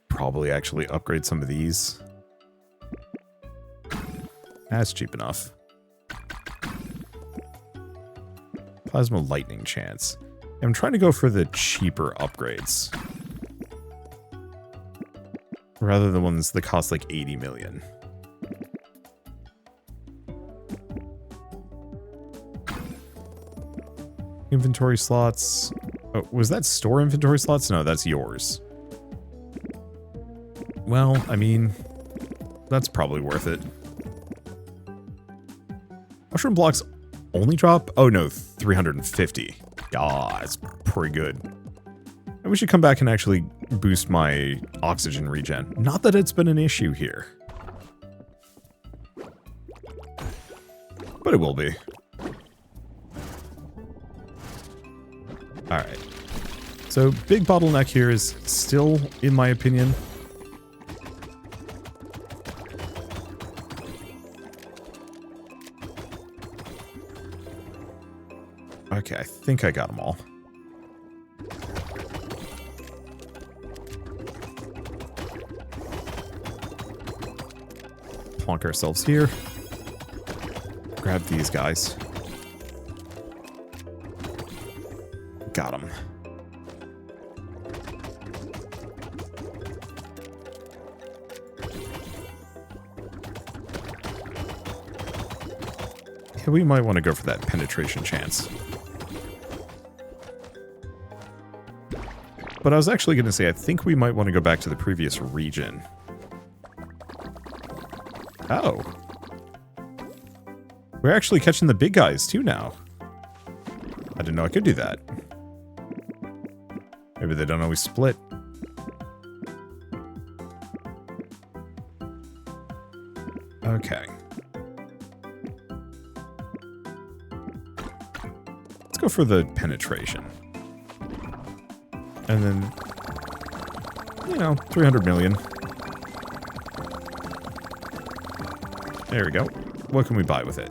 Probably actually upgrade some of these. That's cheap enough. Plasma lightning chance. I'm trying to go for the cheaper upgrades. Rather than ones that cost like 80 million. Inventory slots. Oh, was that store inventory slots? No, that's yours. Well, I mean, that's probably worth it. Mushroom blocks only drop? Oh no, 350. Ah, that's pretty good. And we should come back and actually boost my oxygen regen. Not that it's been an issue here. But it will be. Alright. So, big bottleneck here is still, in my opinion, okay, I think I got them all. Plonk ourselves here. Grab these guys. Got them. Yeah, we might want to go for that penetration chance. But I was actually going to say, I think we might want to go back to the previous region. Oh. We're actually catching the big guys, too, now. I didn't know I could do that. Maybe they don't always split. Okay. Let's go for the penetration. And then, you know, 300 million. There we go. What can we buy with it?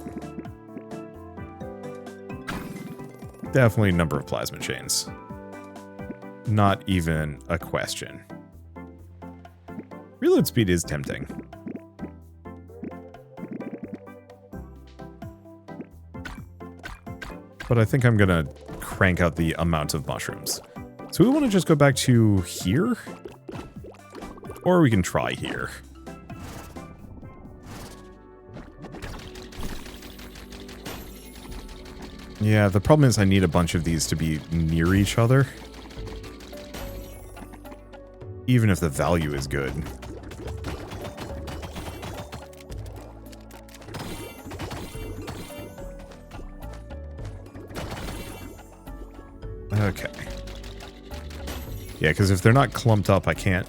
Definitely a number of plasma chains. Not even a question. Reload speed is tempting. But I think I'm gonna crank out the amount of mushrooms. So we want to just go back to here? Or we can try here. Yeah, the problem is I need a bunch of these to be near each other. Even if the value is good. Okay. Yeah, because if they're not clumped up, I can't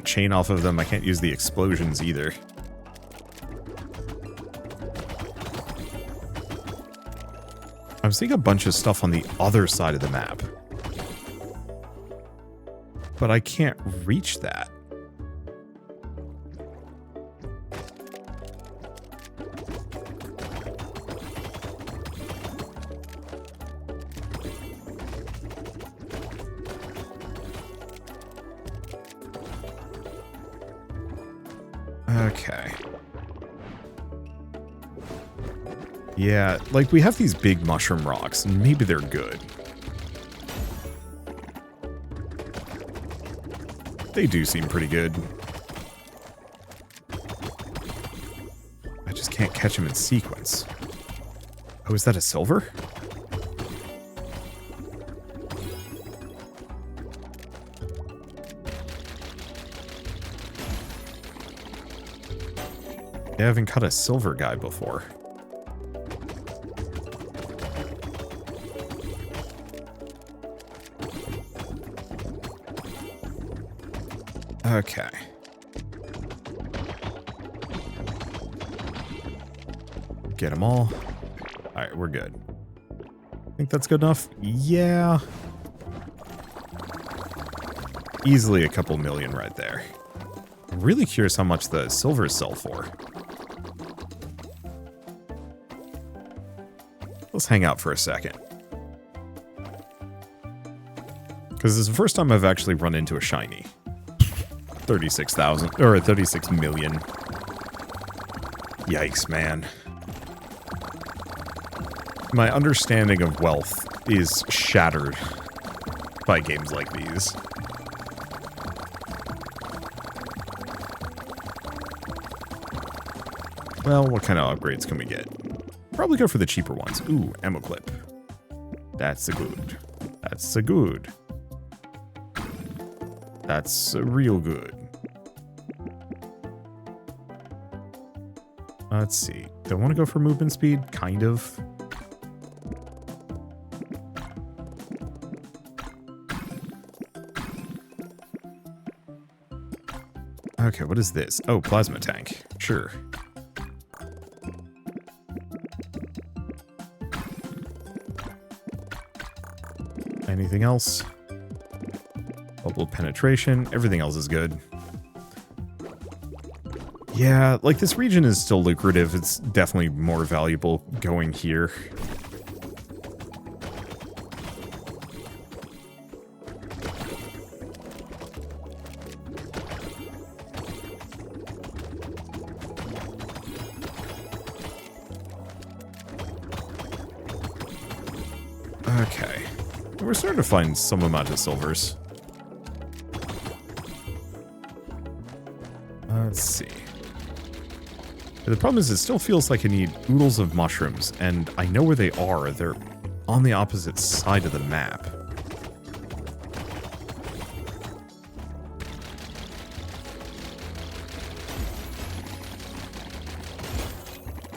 chain off of them. I can't use the explosions either. I'm seeing a bunch of stuff on the other side of the map. But I can't reach that. Okay. Yeah, like we have these big mushroom rocks, and maybe they're good. They do seem pretty good. I just can't catch them in sequence. Oh, is that a silver? I haven't caught a silver guy before. Okay. Get them all. Alright, we're good. Think that's good enough? Yeah. Easily a couple million right there. I'm really curious how much the silvers sell for. Let's hang out for a second. Because this is the first time I've actually run into a shiny. 36,000, or 36 million. Yikes, man. My understanding of wealth is shattered by games like these. Well, what kind of upgrades can we get? Probably go for the cheaper ones. Ooh, ammo clip. That's a good. That's a good. That's a real good. Let's see. Do I want to go for movement speed? Kind of. Okay, what is this? Oh, plasma tank. Sure. Anything else? Bubble penetration. Everything else is good. Yeah, like this region is still lucrative. It's definitely more valuable going here. Okay. We're starting to find some amount of silvers. Let's see. The problem is it still feels like I need oodles of mushrooms, and I know where they are. They're on the opposite side of the map.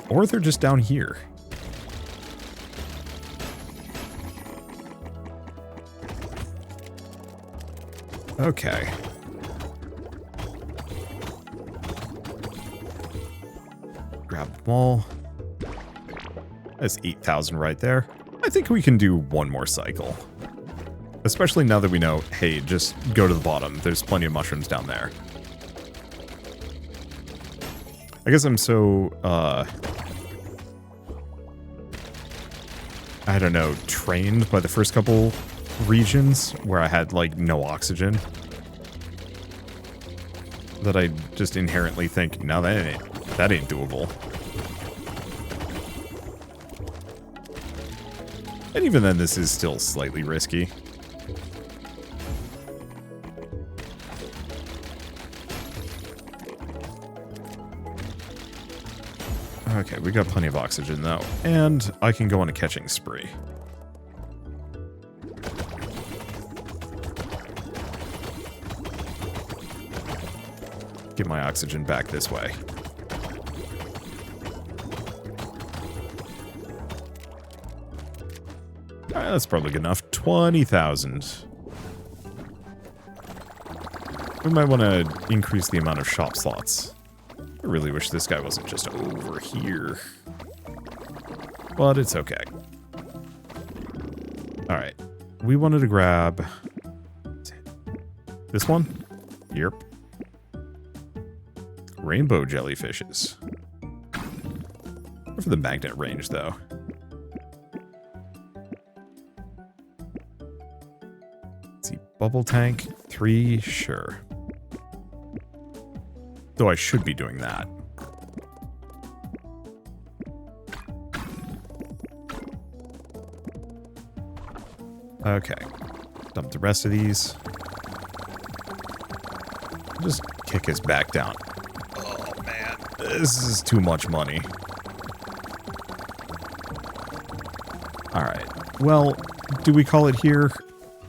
Or they're just down here. Okay. Grab them all. That's 8,000 right there. I think we can do one more cycle. Especially now that we know, hey, just go to the bottom. There's plenty of mushrooms down there. I guess I'm so, I don't know, trained by the first couple regions where I had, like, no oxygen, that I just inherently think, no, that ain't doable. And even then, this is still slightly risky. Okay, we got plenty of oxygen, though. And I can go on a catching spree. Get my oxygen back this way. Alright, that's probably good enough. 20,000. We might want to increase the amount of shop slots. I really wish this guy wasn't just over here. But it's okay. Alright. We wanted to grab this one. Yep. Rainbow jellyfishes. Go for the magnet range, though. Let's see. Bubble tank. 3. Sure. Though I should be doing that. Okay. Dump the rest of these. Just kick us back down. Oh, man. This is too much money. Alright. Well, do we call it here?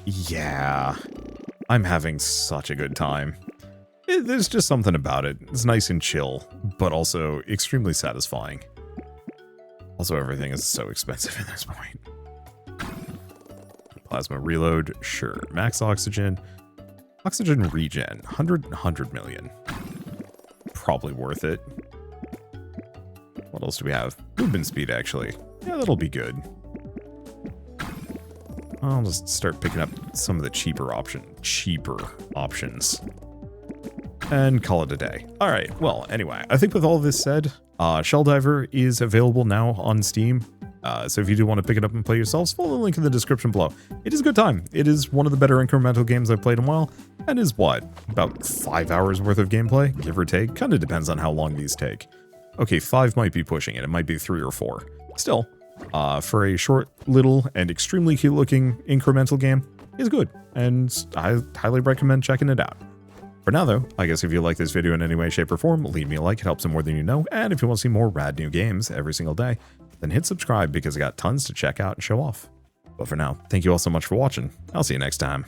Yeah. I'm having such a good time. There's just something about it. It's nice and chill, but also extremely satisfying. Also, everything is so expensive at this point. Plasma reload, sure. Max oxygen. Oxygen regen, 100 million. Probably worth it. What else do we have? Movement speed, actually. Yeah, that'll be good. I'll just start picking up some of the cheaper options. And call it a day. Alright, well, anyway, I think with all this said, Shelldiver is available now on Steam. So if you do want to pick it up and play yourselves, follow the link in the description below. It is a good time. It is one of the better incremental games I've played in a while, and is what? About 5 hours worth of gameplay, give or take? Kind of depends on how long these take. Okay, 5 might be pushing it. It might be 3 or 4. Still, for a short, little, and extremely cute-looking incremental game, is good, and I highly recommend checking it out. For now, though, I guess if you like this video in any way, shape, or form, leave me a like. It helps more than you know. And if you want to see more rad new games every single day, then hit subscribe because I got tons to check out and show off. But for now, thank you all so much for watching. I'll see you next time.